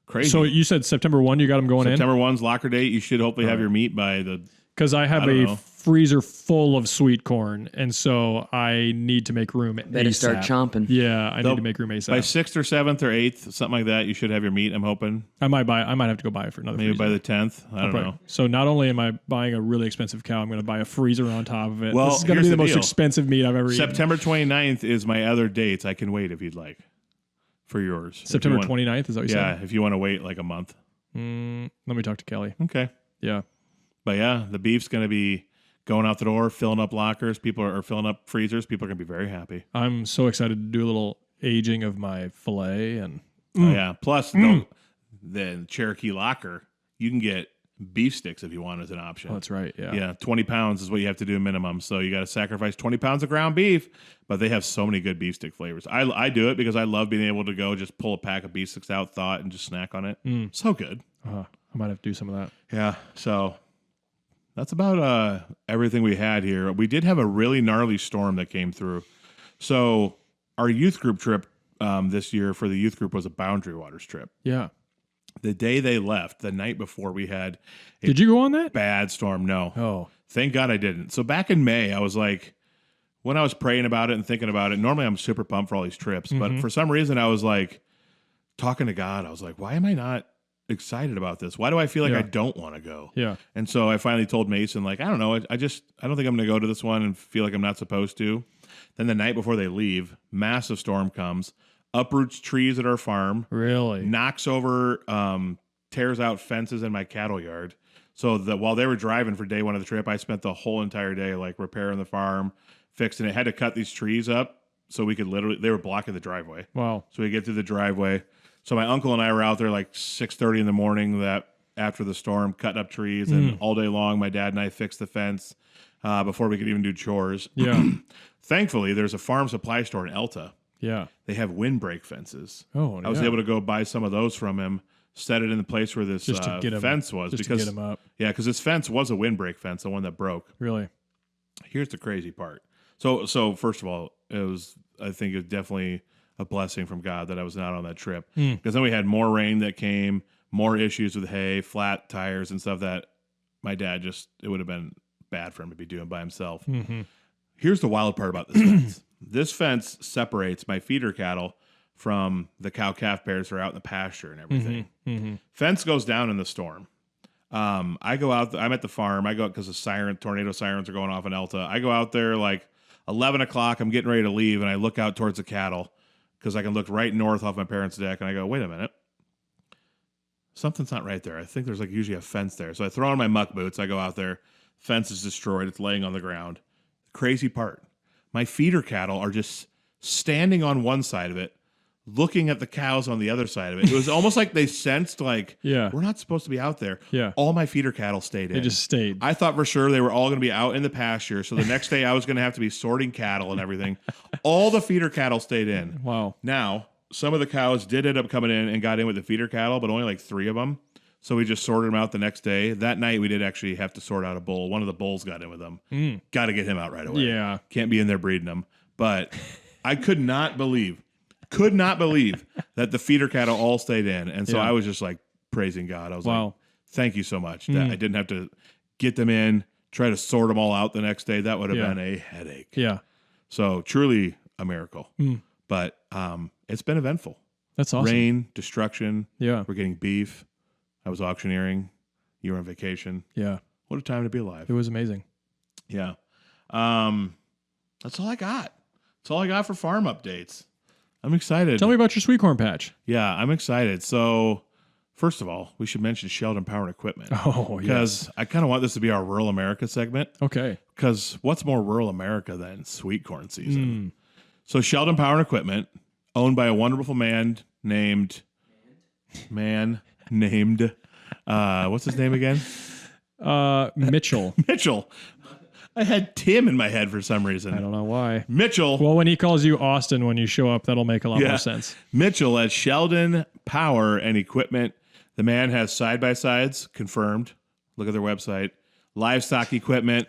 Crazy. So you said September 1 you got them going September 1's locker date. You should hopefully have your meat by the... because I have I don't a know. freezer full of sweet corn, and so I need to make room Better ASAP. start chomping. Yeah, I need to make room ASAP. By 6th or 7th or 8th, something like that, you should have your meat, I'm hoping. I might have to go buy it for another Maybe freezer. by the 10th. I don't know. So not only am I buying a really expensive cow, I'm going to buy a freezer on top of it. Well, This is going to here's be the the most deal. expensive meat I've ever eaten. September 29th is my other dates. I can wait if you'd like for yours. September If you want- 29th, is that what you Yeah, said? if you want to wait like a month. Let me talk to Kelly. Okay. Yeah. But yeah, the beef's going to be going out the door, filling up lockers. People are filling up freezers. People are going to be very happy. I'm so excited to do a little aging of my filet. And Oh, yeah. Plus, the Cherokee locker, you can get beef sticks if you want as an option. oh, that's right. Yeah. Yeah, 20 pounds is what you have to do minimum. So you got to sacrifice 20 pounds of ground beef, but they have so many good beef stick flavors. I do it because I love being able to go just pull a pack of beef sticks out, thaw it, and just snack on it. So good. I might have to do some of that. Yeah, so that's about everything we had here. We did have a really gnarly storm that came through. So our youth group trip this year for the youth group was a Boundary Waters trip. Yeah. The day they left, the night before, we had a Did you go on that? bad storm. No. Oh, Thank God I didn't. So back in May, I was like, when I was praying about it and thinking about it, normally I'm super pumped for all these trips, but for some reason I was like talking to God. I was like, why am I not excited about this? Why do I feel like I don't want to go? yeah. And so I finally told Mason, like, I don't know. I don't think I'm going to go to this one and feel like I'm not supposed to. Then the night before they leave, massive storm comes, uproots trees at our farm, Really? knocks over, tears out fences in my cattle yard. So that while they were driving for day one of the trip, I spent the whole entire day like repairing the farm, fixing it. Had to cut these trees up so we could they were blocking the driveway. Wow. So we get through the driveway. So my uncle and I were out there like 6:30 in the morning that after the storm, cutting up trees, and all day long my dad and I fixed the fence before we could even do chores. Yeah. Thankfully, there's a farm supply store in Elta. Yeah. They have windbreak fences. Oh, I was able to go buy some of those from him, set it in the place where this just to get fence was. Just because to get him up. Yeah, because this fence was a windbreak fence, the one that broke. Really? Here's the crazy part. So first of all, I think it was definitely a blessing from God that I was not on that trip. Because then we had more rain that came, more issues with hay, flat tires and stuff that my dad it would have been bad for him to be doing by himself. Here's the wild part about this fence. This fence separates my feeder cattle from the cow-calf pairs that are out in the pasture and everything. Fence goes down in the storm. I go out. I'm at the farm. I go because the tornado sirens are going off in Elta. I go out there like 11 o'clock. I'm getting ready to leave, and I look out towards the cattle because I can look right north off my parents' deck, and I go, wait a minute. Something's not right there. I think there's like usually a fence there. So I throw on my muck boots. I go out there. Fence is destroyed. It's laying on the ground. The crazy part, my feeder cattle are just standing on one side of it, looking at the cows on the other side of it. It was almost like they sensed like, we're not supposed to be out there. Yeah. All my feeder cattle stayed in. They just stayed. I thought for sure they were all going to be out in the pasture. So the next day I was going to have to be sorting cattle and everything. All the feeder cattle stayed in. Wow. Now, some of the cows did end up coming in and got in with the feeder cattle, but only like 3 of them. So we just sorted them out the next day. That night we did actually have to sort out a bull. One of the bulls got in with them. Got to get him out right away. Yeah. Can't be in there breeding them. But I could not believe that the feeder cattle all stayed in. And so I was just like praising God. I was like, thank you so much. That I didn't have to get them in, try to sort them all out the next day. That would have been a headache. Yeah. So truly a miracle. But it's been eventful. That's awesome. Rain, destruction. Yeah. We're getting beef. I was auctioneering. You were on vacation. Yeah. What a time to be alive. It was amazing. Yeah. That's all I got. That's all I got for farm updates. I'm excited. Tell me about your sweet corn patch. Yeah, I'm excited. So, first of all, we should mention Sheldon Power and Equipment. Oh, because I kind of want this to be our Rural America segment. Okay. Because what's more rural America than sweet corn season? So, Sheldon Power and Equipment, owned by a wonderful man named, what's his name again? Mitchell. Mitchell. I had Tim in my head for some reason. I don't know why. Mitchell. Well, when he calls you Austin when you show up, that'll make a lot more sense. Mitchell at Sheldon Power and Equipment. The man has side-by-sides, confirmed. Look at their website. Livestock equipment.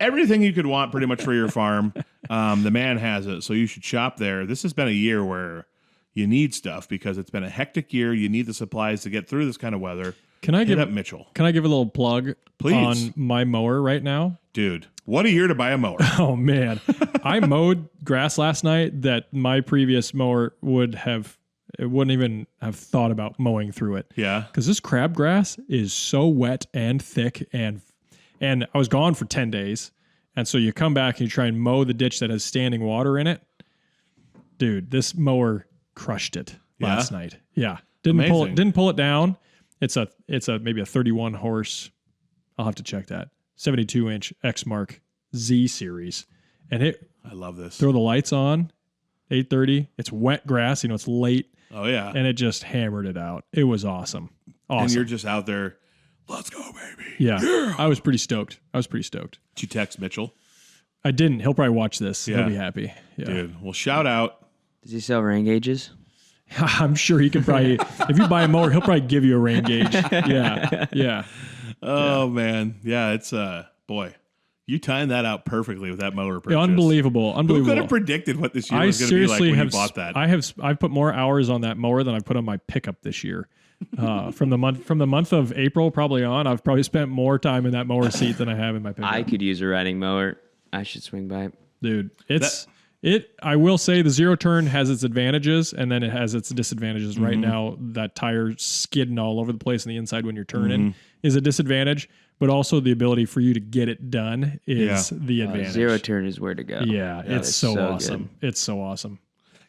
Everything you could want pretty much for your farm. The man has it, so you should shop there. This has been a year where you need stuff because it's been a hectic year. You need the supplies to get through this kind of weather. Can I Hit up Mitchell? Can I give a little plug Please. on my mower right now? Dude, what a year to buy a mower. Oh, man. I mowed grass last night that my previous mower wouldn't even have thought about mowing through it. Yeah. Because this crabgrass is so wet and thick, and I was gone for 10 days. And so you come back and you try and mow the ditch that has standing water in it. Dude, this mower crushed it last night. Yeah. Didn't pull it down. It's a maybe a 31 horse. I'll have to check that. 72-inch X-Mark Z series. And I love this. Throw the lights on, 8:30. It's wet grass, it's late. Oh yeah. And it just hammered it out. It was awesome. Awesome. And you're just out there, let's go, baby. Yeah. I was pretty stoked. Did you text Mitchell? I didn't. He'll probably watch this. Yeah. He'll be happy. Yeah. Dude, well, shout out. Does he sell rain gauges? I'm sure he could probably, if you buy a mower, he'll probably give you a rain gauge. Yeah. Yeah. Oh, man. Yeah, it's, boy, you timed that out perfectly with that mower purchase. Unbelievable. Who could have predicted what this year was going to be like when you bought that? I've put more hours on that mower than I've put on my pickup this year. From the month of April probably on, I've probably spent more time in that mower seat than I have in my pickup. I could use a riding mower. I should swing by. Dude, I will say the zero turn has its advantages and then it has its disadvantages. Right now, that tire skidding all over the place on the inside when you're turning is a disadvantage, but also the ability for you to get it done is the advantage. Zero turn is where to go. Yeah, it's so awesome. Good. It's so awesome.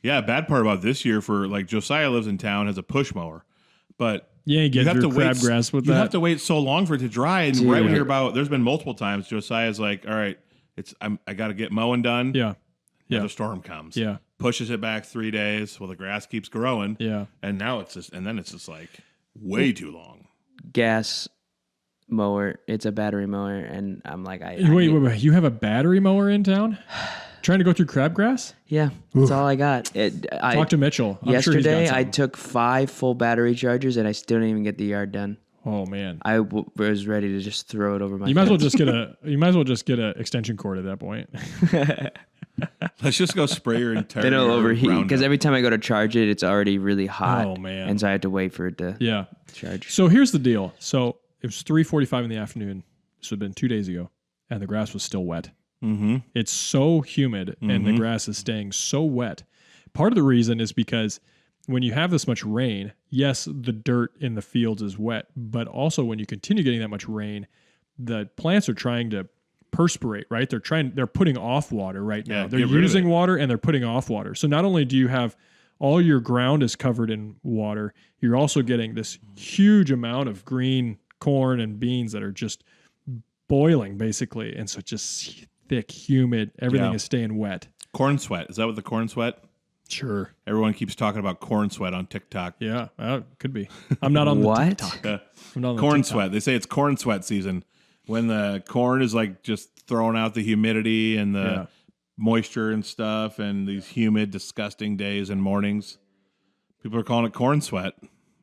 Yeah, bad part about this year for like Josiah lives in town, has a push mower, but you have to wait. Crabgrass with you that. have to wait so long for it to dry, and right when you're about, there's been multiple times Josiah's like, all right, I got to get mowing done. Yeah. The storm comes. Yeah. Pushes it back 3 days. Well, the grass keeps growing. Yeah. And now it's just like way too long. Gas mower. It's a battery mower, and I'm like, wait. You have a battery mower in town? Trying to go through crabgrass? Yeah, that's all I got. Talk to Mitchell. Yesterday, I took 5 full battery chargers, and I still didn't even get the yard done. Oh man, I was ready to just throw it over my. You might as well just get a extension cord at that point. Let's just go spray your entire. Then it'll overheat because every time I go to charge it, it's already really hot. Oh man, and so I had to wait for it to charge. So here's the deal. So it was 3:45 in the afternoon. This would have been 2 days ago, and the grass was still wet. Mm-hmm. It's so humid, and the grass is staying so wet. Part of the reason is because when you have this much rain, yes, the dirt in the fields is wet, but also when you continue getting that much rain, the plants are trying to perspirate, right? They're putting off water right now. They're using water and they're putting off water. So not only do you have all your ground is covered in water, you're also getting this huge amount of green corn and beans that are just boiling basically. And so just thick, humid, everything is staying wet. Corn sweat. Is that what the corn sweat? Sure. Everyone keeps talking about corn sweat on TikTok. Yeah, could be. I'm not on the TikTok. I'm not on corn TikTok. sweat. They say it's corn sweat season when the corn is like just throwing out the humidity and the moisture and stuff and these humid, disgusting days and mornings. People are calling it corn sweat.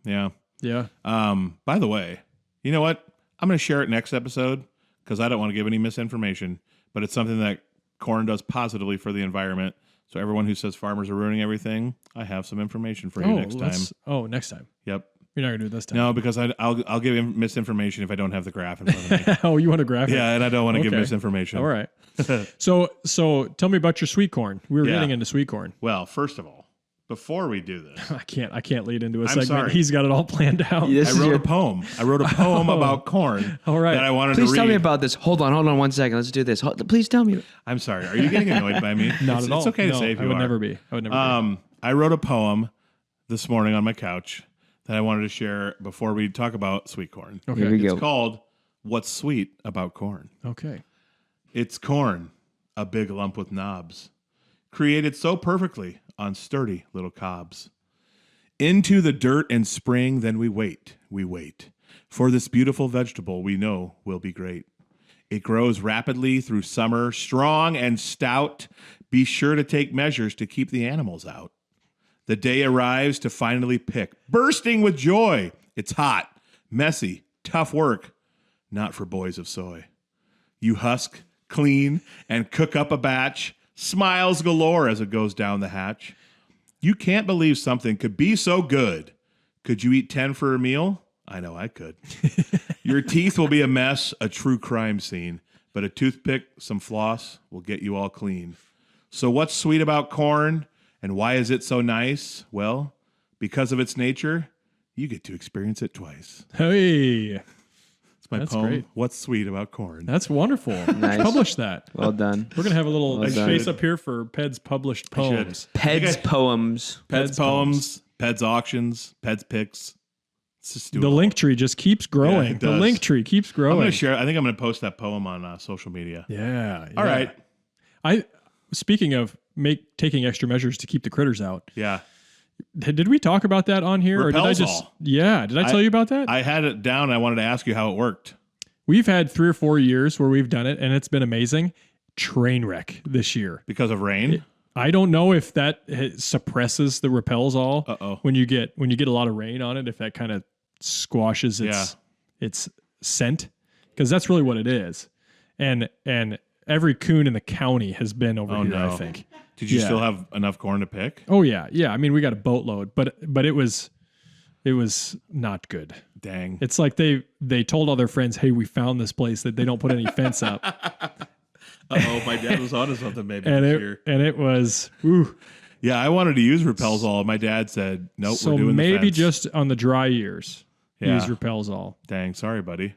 Yeah. Yeah. By the way, you know what? I'm going to share it next episode because I don't want to give any misinformation, but it's something that corn does positively for the environment. So everyone who says farmers are ruining everything, I have some information for you next time. Next time. Yep. You're not going to do it this time. No, because I'll give misinformation if I don't have the graph in front of me. Oh, you want a graph? Yeah, and I don't want to give misinformation. All right. So tell me about your sweet corn. We were getting into sweet corn. Well, first of all, before we do this, I can't lead into a segment. Sorry. He's got it all planned out. I wrote a poem. I wrote a poem about corn. All right. That I wanted to read. Please tell me about this. Hold on 1 second. Let's do this. Please tell me. I'm sorry. Are you getting annoyed by me? Not at all. It's okay to say if you are. I would never be. I wrote a poem this morning on my couch that I wanted to share before we talk about sweet corn. Okay. Here we go. It's called What's Sweet About Corn. Okay. It's corn, a big lump with knobs, created so perfectly on sturdy little cobs. Into the dirt and spring, then we wait, for this beautiful vegetable we know will be great. It grows rapidly through summer, strong and stout. Be sure to take measures to keep the animals out. The day arrives to finally pick, bursting with joy. It's hot, messy, tough work, not for boys of soy. You husk, clean, and cook up a batch, smiles galore as it goes down the hatch. You can't believe something could be so good. Could you eat 10 for a meal? I know I could. Your teeth will be a mess, a true crime scene, but a toothpick, some floss will get you all clean. So what's sweet about corn and why is it so nice? Well, because of its nature, you get to experience it twice. Hey. That's poem. Great. What's sweet about corn? That's wonderful. Nice. Publish that. Well done. We're gonna have a little space up here for Ped's published poems. Ped's poems. Ped's poems. Ped's auctions. Ped's picks. The link tree just keeps growing. The link tree keeps growing. I'm gonna share. I think I'm gonna post that poem on social media. Yeah. All right. Speaking of taking extra measures to keep the critters out. Yeah. Did we talk about that on here, or did I just? Yeah, did I tell you about that? I had it down. I wanted to ask you how it worked. We've had 3 or 4 years where we've done it, and it's been amazing. Train wreck this year because of rain. I don't know if that suppresses the repels all. When you get a lot of rain on it, if that kind of squashes its scent, because that's really what it is. And every coon in the county has been over here. No. I think. Did you still have enough corn to pick? Oh yeah. I mean, we got a boatload, but it was It was not good. Dang. It's like they told all their friends, "Hey, we found this place that they don't put any fence up." My dad was onto something maybe this year. And it was, ooh. Yeah, I wanted to use Repels-All. My dad said, nope, So we're doing the maybe fence. just on the dry years, use Repels-All. Dang, sorry, buddy.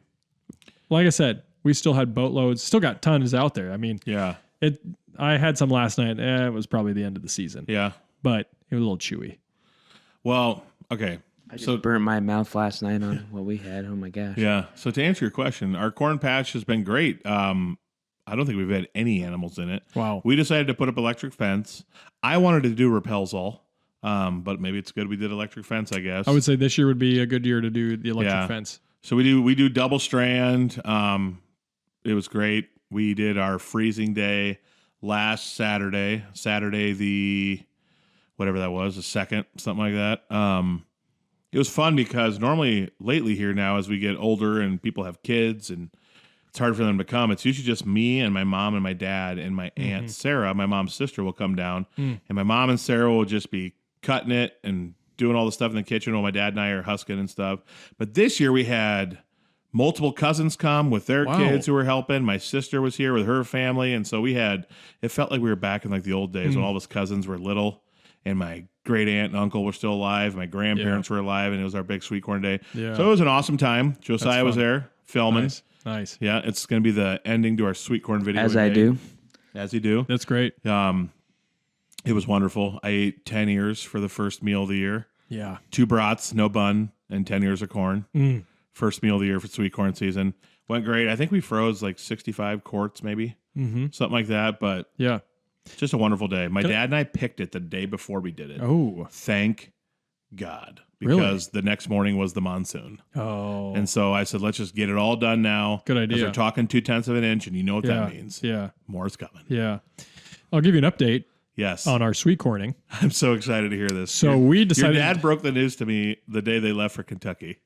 Like I said, we still had boatloads, still got tons out there. I mean, Yeah. I had some last night. It was probably the end of the season. Yeah. But it was a little chewy. Well, okay. I just burnt my mouth last night on what we had. Oh my gosh. Yeah. So to answer your question, our corn patch has been great. I don't think we've had any animals in it. Wow. We decided to put up electric fence. I wanted to do Repels-All, but maybe it's good we did electric fence, I guess. I would say this year would be a good year to do the electric fence. So we do double strand. It was great. We did our freezing day last Saturday the whatever that was, the 2nd, something like that. It was fun because normally lately here now, as we get older and people have kids and it's hard for them to come, it's usually just me and my mom and my dad and my aunt Sarah, my mom's sister, will come down, and my mom and Sarah will just be cutting it and doing all the stuff in the kitchen while my dad and I are husking and stuff. But this year we had multiple cousins come with their kids who were helping. My sister was here with her family, and so it felt like we were back in like the old days when all of us cousins were little, and my great aunt and uncle were still alive, my grandparents were alive, and it was our big sweet corn day. Yeah. So it was an awesome time. Josiah was there filming. Nice. Yeah, it's going to be the ending to our sweet corn video. As I do. As you do. That's great. It was wonderful. I ate 10 ears for the first meal of the year. Yeah. 2 brats, no bun, and 10 ears of corn. First meal of the year for sweet corn season. Went great. I think we froze like 65 quarts maybe. Something like that. But yeah, just a wonderful day. My dad and I picked it the day before we did it. Oh. Thank God. Because the next morning was the monsoon. Oh. And so I said, let's just get it all done now. Good idea. Because we're talking 0.2 of an inch, and you know what that means. Yeah. More's coming. Yeah. I'll give you an update. Yes. On our sweet corning. I'm so excited to hear this. So we decided. Your dad broke the news to me the day they left for Kentucky.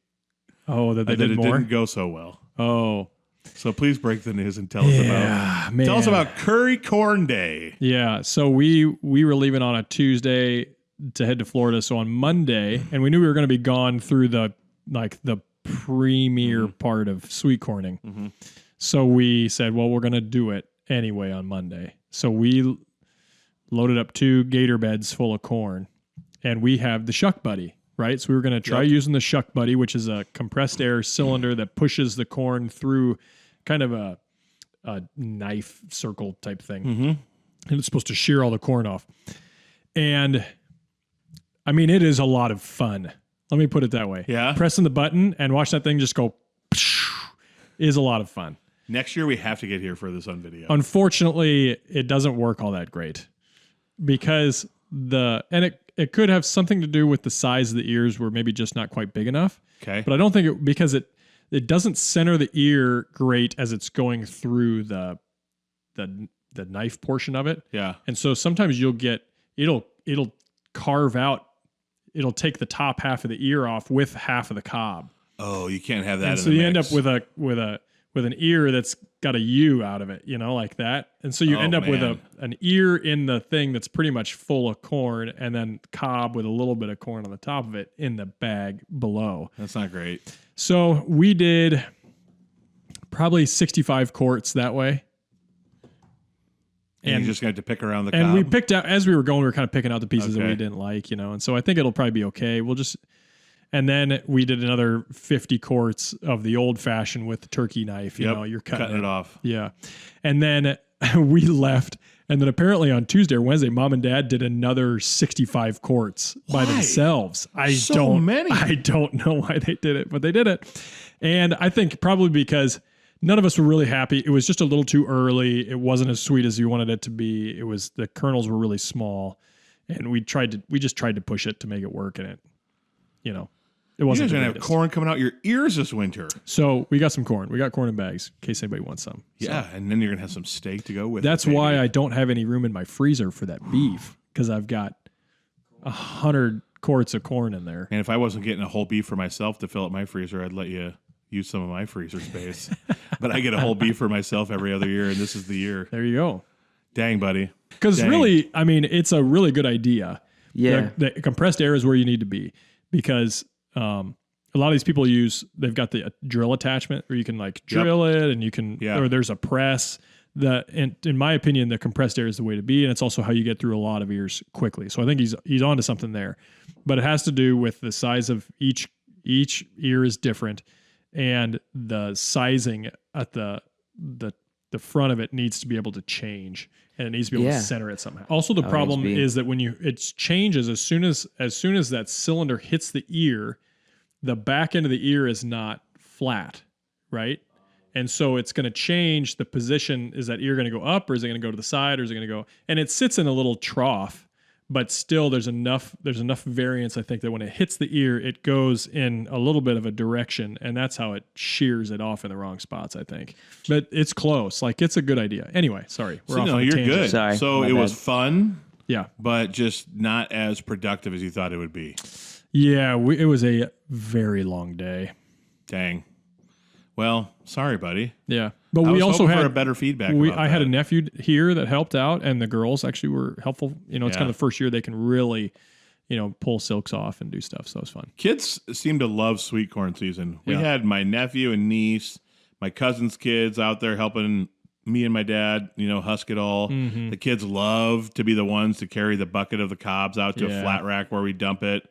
Oh, that they did more? It didn't go so well. Oh. So please break the news and tell us about Curry Corn Day. Yeah. So we were leaving on a Tuesday to head to Florida. So on Monday, and we knew we were going to be gone through the premier part of sweet corning. So we said, well, we're going to do it anyway on Monday. So we loaded up 2 gator beds full of corn, and we have the Shuck Buddy, right? So we were going to try using the Shuck Buddy, which is a compressed air cylinder that pushes the corn through kind of a knife circle type thing. And it's supposed to shear all the corn off. And I mean, it is a lot of fun. Let me put it that way. Yeah. Pressing the button and watch that thing just go is a lot of fun. Next year we have to get here for this on video. Unfortunately, it doesn't work all that great because it could have something to do with the size of the ears were maybe just not quite big enough. Okay. But I don't think because it doesn't center the ear great as it's going through the knife portion of it. Yeah. And so sometimes you'll get it'll carve out. It'll take the top half of the ear off with half of the cob. Oh, you can't have that. And so you end up with an ear that's got a U out of it, like that. And so you end up with an ear in the thing that's pretty much full of corn, and then cob with a little bit of corn on the top of it in the bag below. That's not great. So we did probably 65 quarts that way. And you're just going to have to pick around the cob. And we picked out, as we were going, we were kind of picking out the pieces that we didn't like, and so I think it'll probably be okay. And then we did another 50 quarts of the old fashioned with the turkey knife, you're cutting it off. Yeah. And then we left. And then apparently on Tuesday or Wednesday, Mom and Dad did another 65 quarts by themselves. I don't know why they did it, but they did it. And I think probably because none of us were really happy. It was just a little too early. It wasn't as sweet as you wanted it to be. It was, the kernels were really small, and we just tried to push it to make it work, and it wasn't. You're going to have corn coming out your ears this winter. So we got some corn. We got corn in bags in case anybody wants some. Yeah, and then you're going to have some steak to go with That's why I don't have any room in my freezer for that beef, because I've got 100 quarts of corn in there. And if I wasn't getting a whole beef for myself to fill up my freezer, I'd let you use some of my freezer space. But I get a whole beef for myself every other year, and this is the year. There you go. Dang, buddy. Because really, I mean, it's a really good idea. Yeah. The compressed air is where you need to be, because a lot of these people they've got the drill attachment where you can like drill it and you can, or there's a press. In my opinion, the compressed air is the way to be, and it's also how you get through a lot of ears quickly. So I think he's onto something there, but it has to do with the size of each ear is different, and the sizing at the front of it needs to be able to change, and it needs to be able to center it somehow. Also, the problem is that when it changes as soon as that cylinder hits the ear, the back end of the ear is not flat, right? And so it's going to change the position. Is that ear going to go up, or is it going to go to the side, or is it going to go? And it sits in a little trough, but still there's enough variance, I think, that when it hits the ear, it goes in a little bit of a direction, and that's how it shears it off in the wrong spots, I think. But it's close. Like, it's a good idea. Anyway, sorry. We're off on a you're tangent. good. Sorry, so it was fun. Yeah. But just not as productive as you thought it would be. Yeah, it was a very long day. Dang. Well, sorry, buddy. Yeah, but I we was also hoping had for a better feedback. I had a nephew here that helped out, and the girls actually were helpful. You know, it's kind of the first year they can really, pull silks off and do stuff. So it was fun. Kids seem to love sweet corn season. We had my nephew and niece, my cousin's kids out there helping me and my dad, husk it all. Mm-hmm. The kids love to be the ones to carry the bucket of the cobs out to a flat rack where we dump it.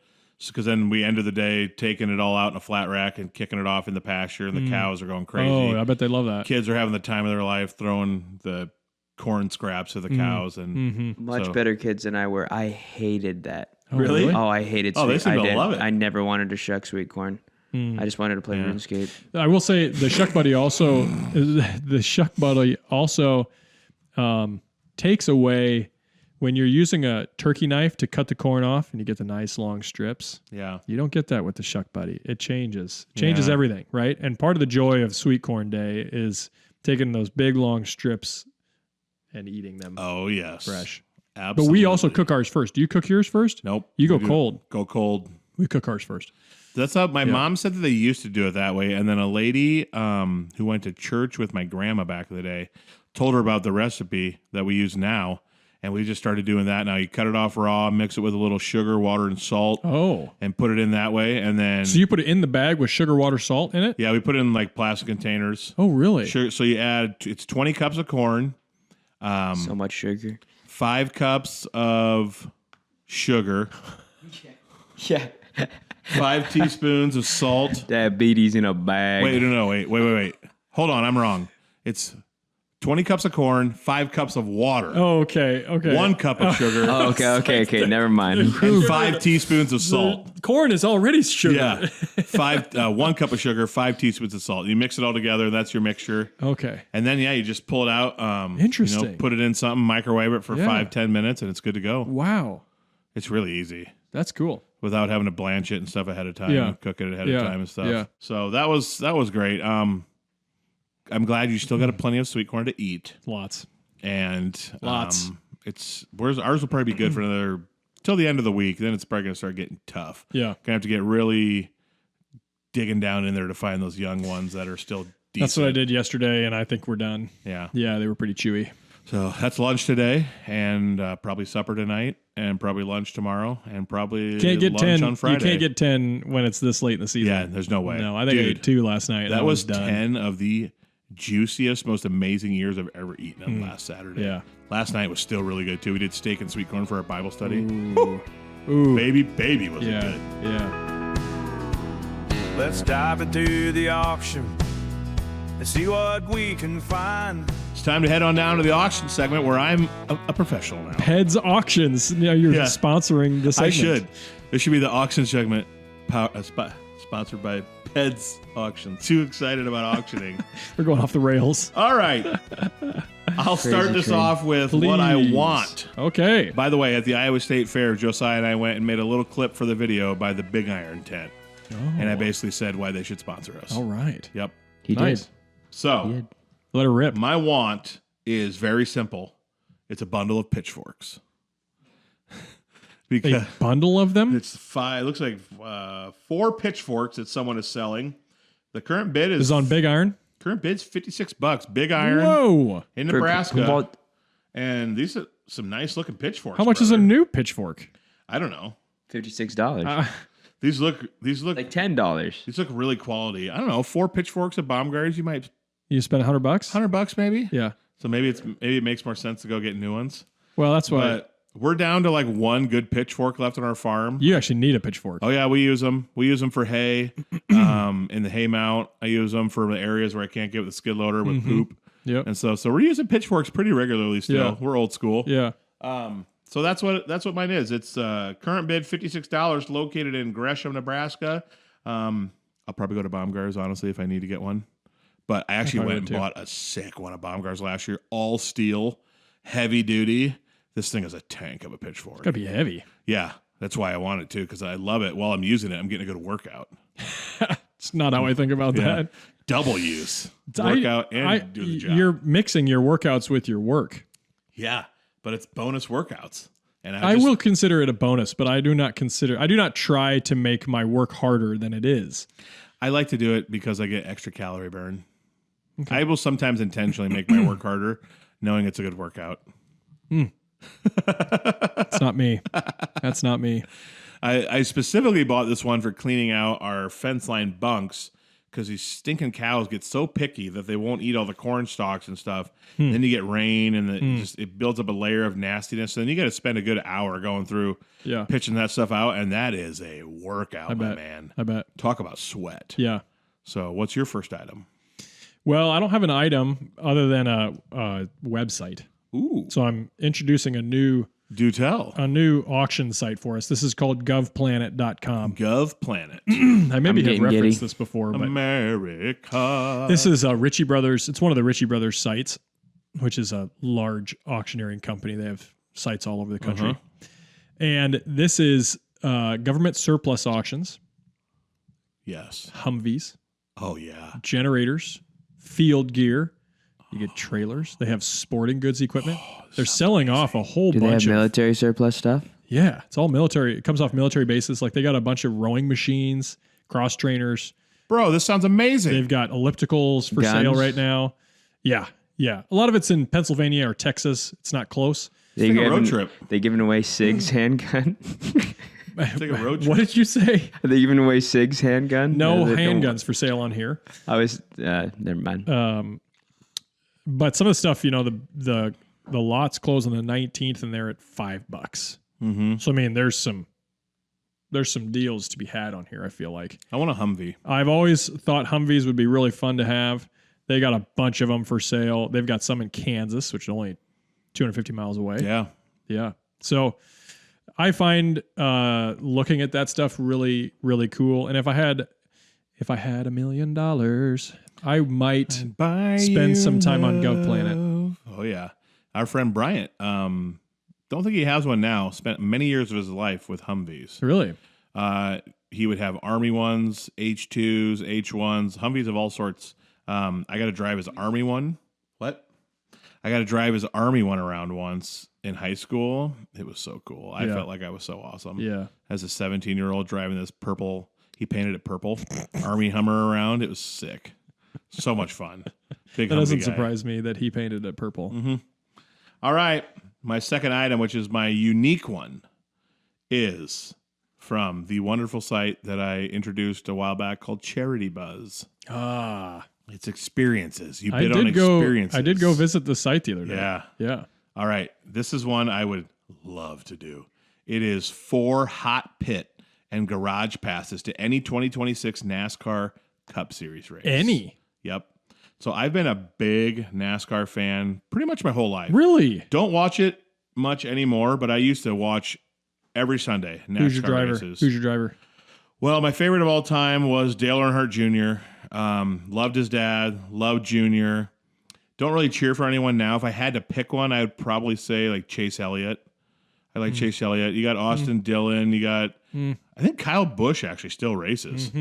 Because then we ended the day taking it all out in a flat rack and kicking it off in the pasture, and the cows are going crazy. Oh, I bet they love that. Kids are having the time of their life throwing the corn scraps to the cows. And much better kids than I were. I hated that. Oh, really? Oh, I hated sweet. They seem to love it. I never wanted to shuck sweet corn. I just wanted to play RuneScape. I will say the Shuck Buddy also takes away when you're using a turkey knife to cut the corn off and you get the nice long strips. Yeah. You don't get that with the Shuck Buddy. It changes everything, right? And part of the joy of Sweet Corn Day is taking those big long strips and eating them. Oh, yes. Fresh. Absolutely. But we also cook ours first. Do you cook yours first? Nope. You go cold. Go cold. We cook ours first. That's how my mom said that they used to do it that way. And then a lady who went to church with my grandma back in the day told her about the recipe that we use now. And we just started doing that. Now you cut it off raw, mix it with a little sugar, water, and salt. Oh. And put it in that way. And then. So you put it in the bag with sugar, water, salt in it? Yeah, we put it in like plastic containers. Oh, really? Sugar, so you add, it's 20 cups of corn. So much sugar. 5 cups of sugar. Yeah. 5 teaspoons of salt. Diabetes in a bag. Wait. Hold on, I'm wrong. It's 20 cups of corn, 5 cups of water. Oh, okay. 1 cup of sugar. Oh, okay. Never mind. And 5 teaspoons of salt. Corn is already sugar. Yeah. 1 cup of sugar, 5 teaspoons of salt. You mix it all together. That's your mixture. Okay. And then, you just pull it out. Interesting. Put it in something, microwave it for 5-10 minutes, and it's good to go. Wow. It's really easy. That's cool. Without having to blanch it and stuff ahead of time. Yeah. Cook it ahead of time and stuff. Yeah. So that was great. I'm glad you still got plenty of sweet corn to eat. Lots. And Lots. Ours will probably be good for another till the end of the week. Then it's probably gonna start getting tough. Yeah. Gonna have to get really digging down in there to find those young ones that are still decent. That's what I did yesterday, and I think we're done. Yeah. Yeah, they were pretty chewy. So that's lunch today, and probably supper tonight, and probably lunch tomorrow, and probably Can't get lunch 10 on Friday. You can't get 10 when it's this late in the season. Yeah, there's no way. No, I think I ate 2 last night. That was done. 10 of the juiciest, most amazing years I've ever eaten on last Saturday. Yeah. Last night was still really good too. We did steak and sweet corn for our Bible study. Ooh. Baby was it good. Yeah. Let's dive into the auction and see what we can find. It's time to head on down to the auction segment where I'm a professional now. Ped's Auctions. You're sponsoring the segment. I should. This should be the auction segment sponsored by Ped's Auction. Too excited about auctioning. We're going off the rails. All right. I'll start this off with what I want. Okay. By the way, at the Iowa State Fair, Josiah and I went and made a little clip for the video by the Big Iron tent. Oh. And I basically said why they should sponsor us. All right. Yep. He Nice. did. So, Let her rip. my want is very simple. It's a bundle of pitchforks. Because A bundle of them? it's 5, it looks like 4 pitchforks that someone is selling. The current bid This is on Big Iron? current bid's $56. Big Iron Whoa. in Nebraska. And these are some nice looking pitchforks. How much is a new pitchfork? I don't know. $56. These look Like $10. these look really quality. I don't know, 4 pitchforks of Baumgars. You might You spend $100? $100 maybe. Yeah. So maybe it makes more sense to go get new ones. Well, that's why But we're down to like one good pitchfork left on our farm. you actually need a pitchfork. Oh yeah, we use them. We use them for hay, in the hay mount. I use them for the areas where I can't get with the skid loader with poop. Yep. And so we're using pitchforks pretty regularly still. Yeah. We're old school. Yeah. So that's what mine is. It's current bid $56, located in Gresham, Nebraska. I'll probably go to Baumgars honestly if I need to get one. But I actually went and bought a sick one of Baumgars last year, all steel, heavy duty. This thing is a tank of a pitchfork. It's got to be heavy. Yeah, that's why I want it too, because I love it. While I'm using it, I'm getting a good workout. It's not how I think about that. Double use. Workout and do the job. You're mixing your workouts with your work. Yeah, but it's bonus workouts. And I will consider it a bonus, but I do not try to make my work harder than it is. I like to do it because I get extra calorie burn. Okay. I will sometimes intentionally make my work harder, knowing it's a good workout. It's not me. That's not me. I specifically bought this one for cleaning out our fence line bunks because these stinking cows get so picky that they won't eat all the corn stalks and stuff. Then you get rain and it builds up a layer of nastiness. And then you got to spend a good hour going through pitching that stuff out. And that is a workout, my man. I bet. Talk about sweat. Yeah. So what's your first item? Well, I don't have an item other than a website. Ooh. So I'm introducing a new auction site for us. This is called govplanet.com. GovPlanet. I maybe have referenced this before, but America. this is Ritchie Brothers. It's one of the Ritchie Brothers sites, which is a large auctioneering company. They have sites all over the country. And this is government surplus auctions. Yes. Humvees. Oh, yeah. Generators. Field gear. You get trailers. They have sporting goods equipment. They're selling off a whole Do bunch they have of military surplus stuff? Yeah, it's all military. It comes off military bases. Like they got a bunch of rowing machines, cross trainers. Bro, this sounds amazing. They've got ellipticals for sale right now. Yeah. A lot of it's in Pennsylvania or Texas. It's not close. They take a road trip. They giving away Sig's handgun. Take a road trip. What did you say? Are they giving away Sig's handgun? No handguns for sale on here. I was never mind. But some of the stuff, the lots close on the 19th and they're at $5. Mm-hmm. So I mean, there's some deals to be had on here. I feel like I want a Humvee. I've always thought Humvees would be really fun to have. They got a bunch of them for sale. They've got some in Kansas, which is only 250 miles away. Yeah. So I find looking at that stuff really, really cool. And if I had $1 million, I might spend some time on GovPlanet. Oh yeah, our friend Bryant. Don't think he has one now. Spent many years of his life with Humvees. Really? He would have Army ones, H2s, H1s, Humvees of all sorts. I got to drive his Army one. What? I got to drive his Army one around once in high school. It was so cool. I felt like I was so awesome. Yeah. As a 17-year-old driving this purple, he painted it purple, Army Hummer around. It was sick. So much fun. Big that doesn't guy. surprise me that he painted it purple. Mm-hmm. All right. My second item, which is my unique one, is from the wonderful site that I introduced a while back called Charity Buzz. It's experiences. You bid on experiences. I did go visit the site the other day. Yeah. All right. This is one I would love to do. It is 4 hot pit and garage passes to any 2026 NASCAR Cup Series race. Any? Yep. So I've been a big NASCAR fan pretty much my whole life. Really? Don't watch it much anymore, but I used to watch every Sunday NASCAR Who's your driver? races. Who's your driver? Well, my favorite of all time was Dale Earnhardt Jr. Loved his dad. Loved Junior. Don't really cheer for anyone now. If I had to pick one, I would probably say like Chase Elliott. I like Chase Elliott. You got Austin Dillon. You got, I think Kyle Busch actually still races.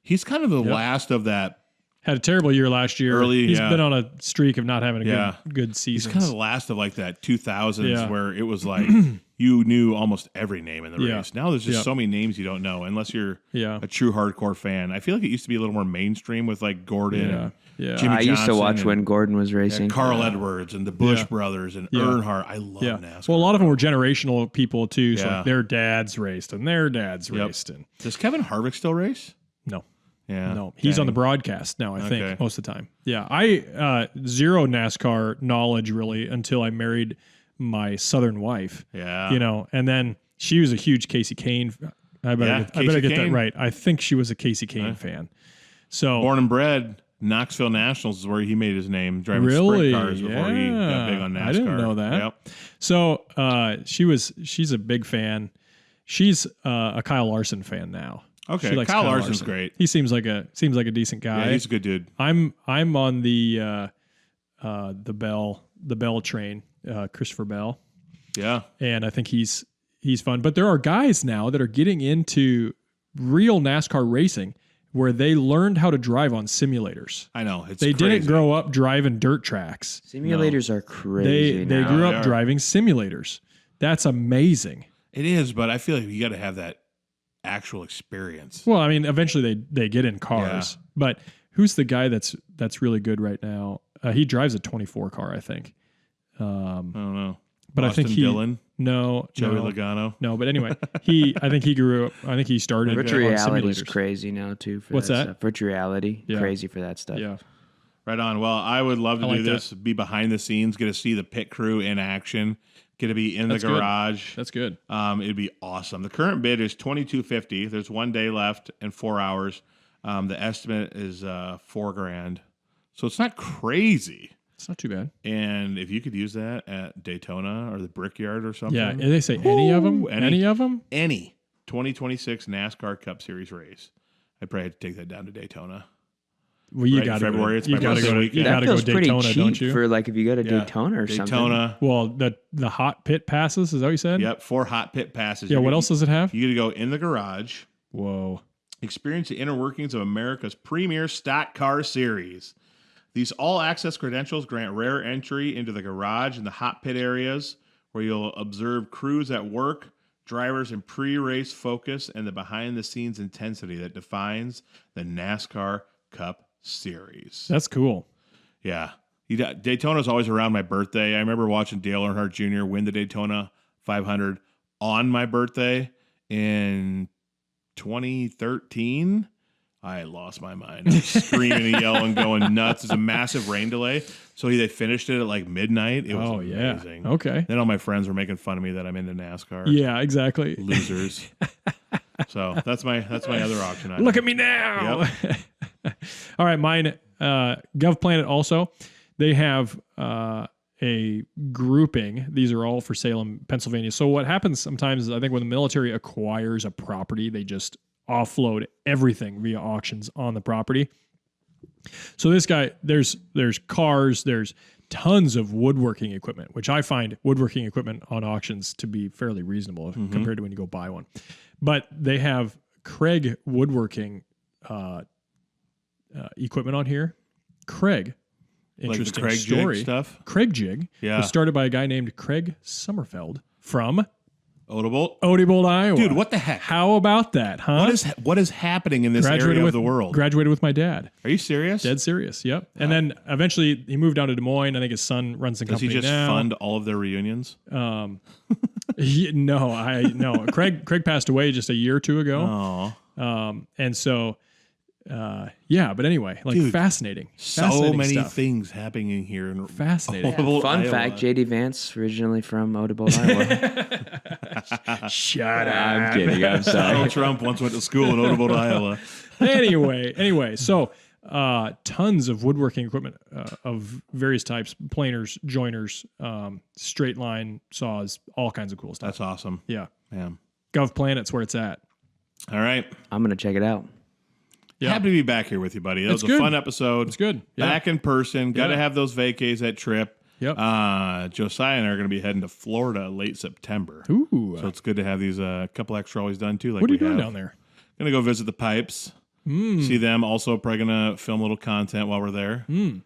He's kind of the last of that. Had a terrible year last year. He's yeah. been on a streak of not having a good season. He's kind of the last of like that 2000s where it was like you knew almost every name in the Yeah. race. Now there's just Yeah. so many names you don't know unless you're Yeah. a true hardcore fan. I feel like it used to be a little more mainstream with like Gordon Yeah. and Yeah. Jimmy I used to Johnson watch and- when Gordon was racing. Carl Edwards and the Bush Yeah. brothers and Yeah. Earnhardt. I love Yeah. NASCAR. Well, a lot of them were generational people too. So Yeah. like their dads raced and their dads Yep. raced. And Does Kevin Harvick still race? no. Yeah. No, he's on the Dang. broadcast now, I think, Okay. most of the time. Yeah. I zero NASCAR knowledge really until I married my Southern wife. Yeah. And then she was a huge Casey Kane. I better Casey get that Kane. right. I think she was a Casey Kane fan. So Born and bred, Knoxville Nationals is where he made his name, driving Really? sprint cars before he got big on NASCAR. I didn't know that. Yep. So she's a big fan. She's a Kyle Larson fan now. Okay, She likes Kyle Larson's great. He seems like a decent guy. Yeah, he's a good dude. I'm on the Bell train, Christopher Bell, Yeah. and I think he's fun. But there are guys now that are getting into real NASCAR racing where they learned how to drive on simulators. I know. It's They crazy. didn't grow up driving dirt tracks. Simulators are crazy. They now. grew They up are. driving simulators. That's amazing. It is, but I feel like you got to have that actual experience. Well, I mean, eventually they get in cars. But who's the guy that's really good right now? He drives a 24 car, I think. I don't know. But Austin I think Dillon, no, Joey no, Logano. no. But anyway, I think he grew up. I think he started Virtual on reality is simulators. crazy now too. For What's that? Stuff. Virtual reality, Yeah. crazy for that stuff. Yeah, Right on. Well, I would love to I do like this, be behind the scenes, get to see the pit crew in action, get to be in That's the good. garage. that's good. It'd be awesome. The current bid is $22.50. There's 1 day left and 4 hours. The estimate is $4,000. So it's not crazy. It's not too bad. And if you could use that at Daytona or the Brickyard or something. Yeah, and they say any of them. any. Any of them. Any 2026 NASCAR Cup Series race. I'd probably have to take that down to Daytona. Well, you Right in got to February, it's You my got to birthday go. weekend. You That got to go feels pretty Daytona, cheap don't you? for like if you go to Yeah. Daytona or something. Daytona. Well, the hot pit passes. Is that what you said? Yep, 4 hot pit passes. Yeah. You What get- else does it have? You get to go in the garage, Whoa. experience the inner workings of America's premier stock car series. These all-access credentials grant rare entry into the garage and the hot pit areas where you'll observe crews at work, drivers in pre-race focus, and the behind-the-scenes intensity that defines the NASCAR Cup Series. That's cool. Yeah. Daytona's always around my birthday. I remember watching Dale Earnhardt Jr. win the Daytona 500 on my birthday in 2013. I lost my mind. I was screaming and yelling, going nuts. It's a massive rain delay. So they finished it at like midnight. It was Oh yeah. amazing. Okay. Then all my friends were making fun of me that I'm into NASCAR. Yeah. Exactly. Losers. So that's my other option item. Look at me now. All right, mine. GovPlanet also. They have a grouping. These are all for sale in Pennsylvania. So what happens sometimes is I think when the military acquires a property, they just offload everything via auctions on the property. So this guy, there's cars, there's tons of woodworking equipment, which I find woodworking equipment on auctions to be fairly reasonable compared to when you go buy one. But they have Craig woodworking equipment on here. Craig, interesting like the Craig story. Jig stuff. Craig Jig Yeah. was started by a guy named Craig Sommerfeld from Odebolt. Odebolt, Iowa. Dude, what the heck? How about that, huh? What is happening in this area of the world? Graduated with my dad. Are you serious? Dead serious. Yep. And then eventually he moved down to Des Moines. I think his son runs the Does he company just now. fund all of their reunions? No. Craig passed away just a year or two ago. Oh, And so, yeah. But anyway, like Dude, fascinating. so Fascinating many stuff. things happening in here. In Fascinating. Odebolt, Fun Iowa. fact: JD Vance originally from Odebolt, Iowa. Shut up. I'm kidding. I'm sorry. Donald Trump once went to school in Odebolt, Iowa. Anyway, so tons of woodworking equipment of various types, planers, joiners, straight line saws, all kinds of cool stuff. That's awesome. Yeah. Man. GovPlanet's where it's at. All right. I'm gonna check it out. Yeah. Happy to be back here with you, buddy. That It's was a good. fun episode. It's good. Yeah. Back in person. Got to Yeah. have those vacays at Trip. Yep. Josiah and I are going to be heading to Florida late September. Ooh. So it's good to have these couple extra always done too. Like What are you we doing have. down there? Going to go visit the Pipes. See them. Also probably going to film a little content while we're there.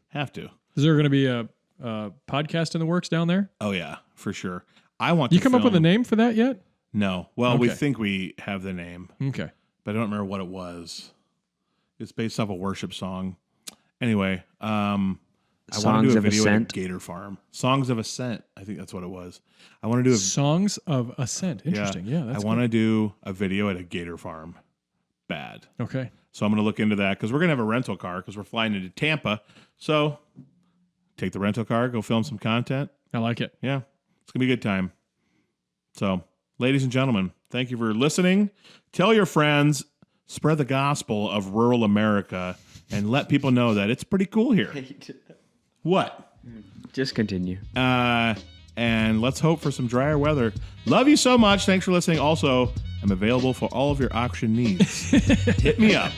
Have to. Is there going to be a podcast in the works down there? Oh, yeah, for sure. I want You to come up with a film- name for that yet? No. Well, we Okay. think we have the name, Okay. but I don't remember what it was. It's based off a worship song. Anyway, I want to Songs do a of video Ascent? at a gator farm. Songs of Ascent. I think that's what it was. I want to do a Songs of Ascent. Interesting. Yeah, that's I want to do a video at a gator farm. Bad. good. Okay. So I'm going to look into that because we're going to have a rental car because we're flying into Tampa. So take the rental car, go film some content. I like it. Yeah, it's going to be a good time. So, ladies and gentlemen, thank you for listening. Tell your friends, spread the gospel of rural America, and let people know that it's pretty cool here. What? Just continue. And let's hope for some drier weather. Love you so much. Thanks for listening. Also, I'm available for all of your auction needs. Hit me up.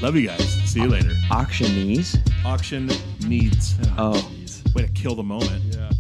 Love you guys. See you later. Auctionees? Auction needs. Oh. Jeez. Way to kill the moment. Yeah.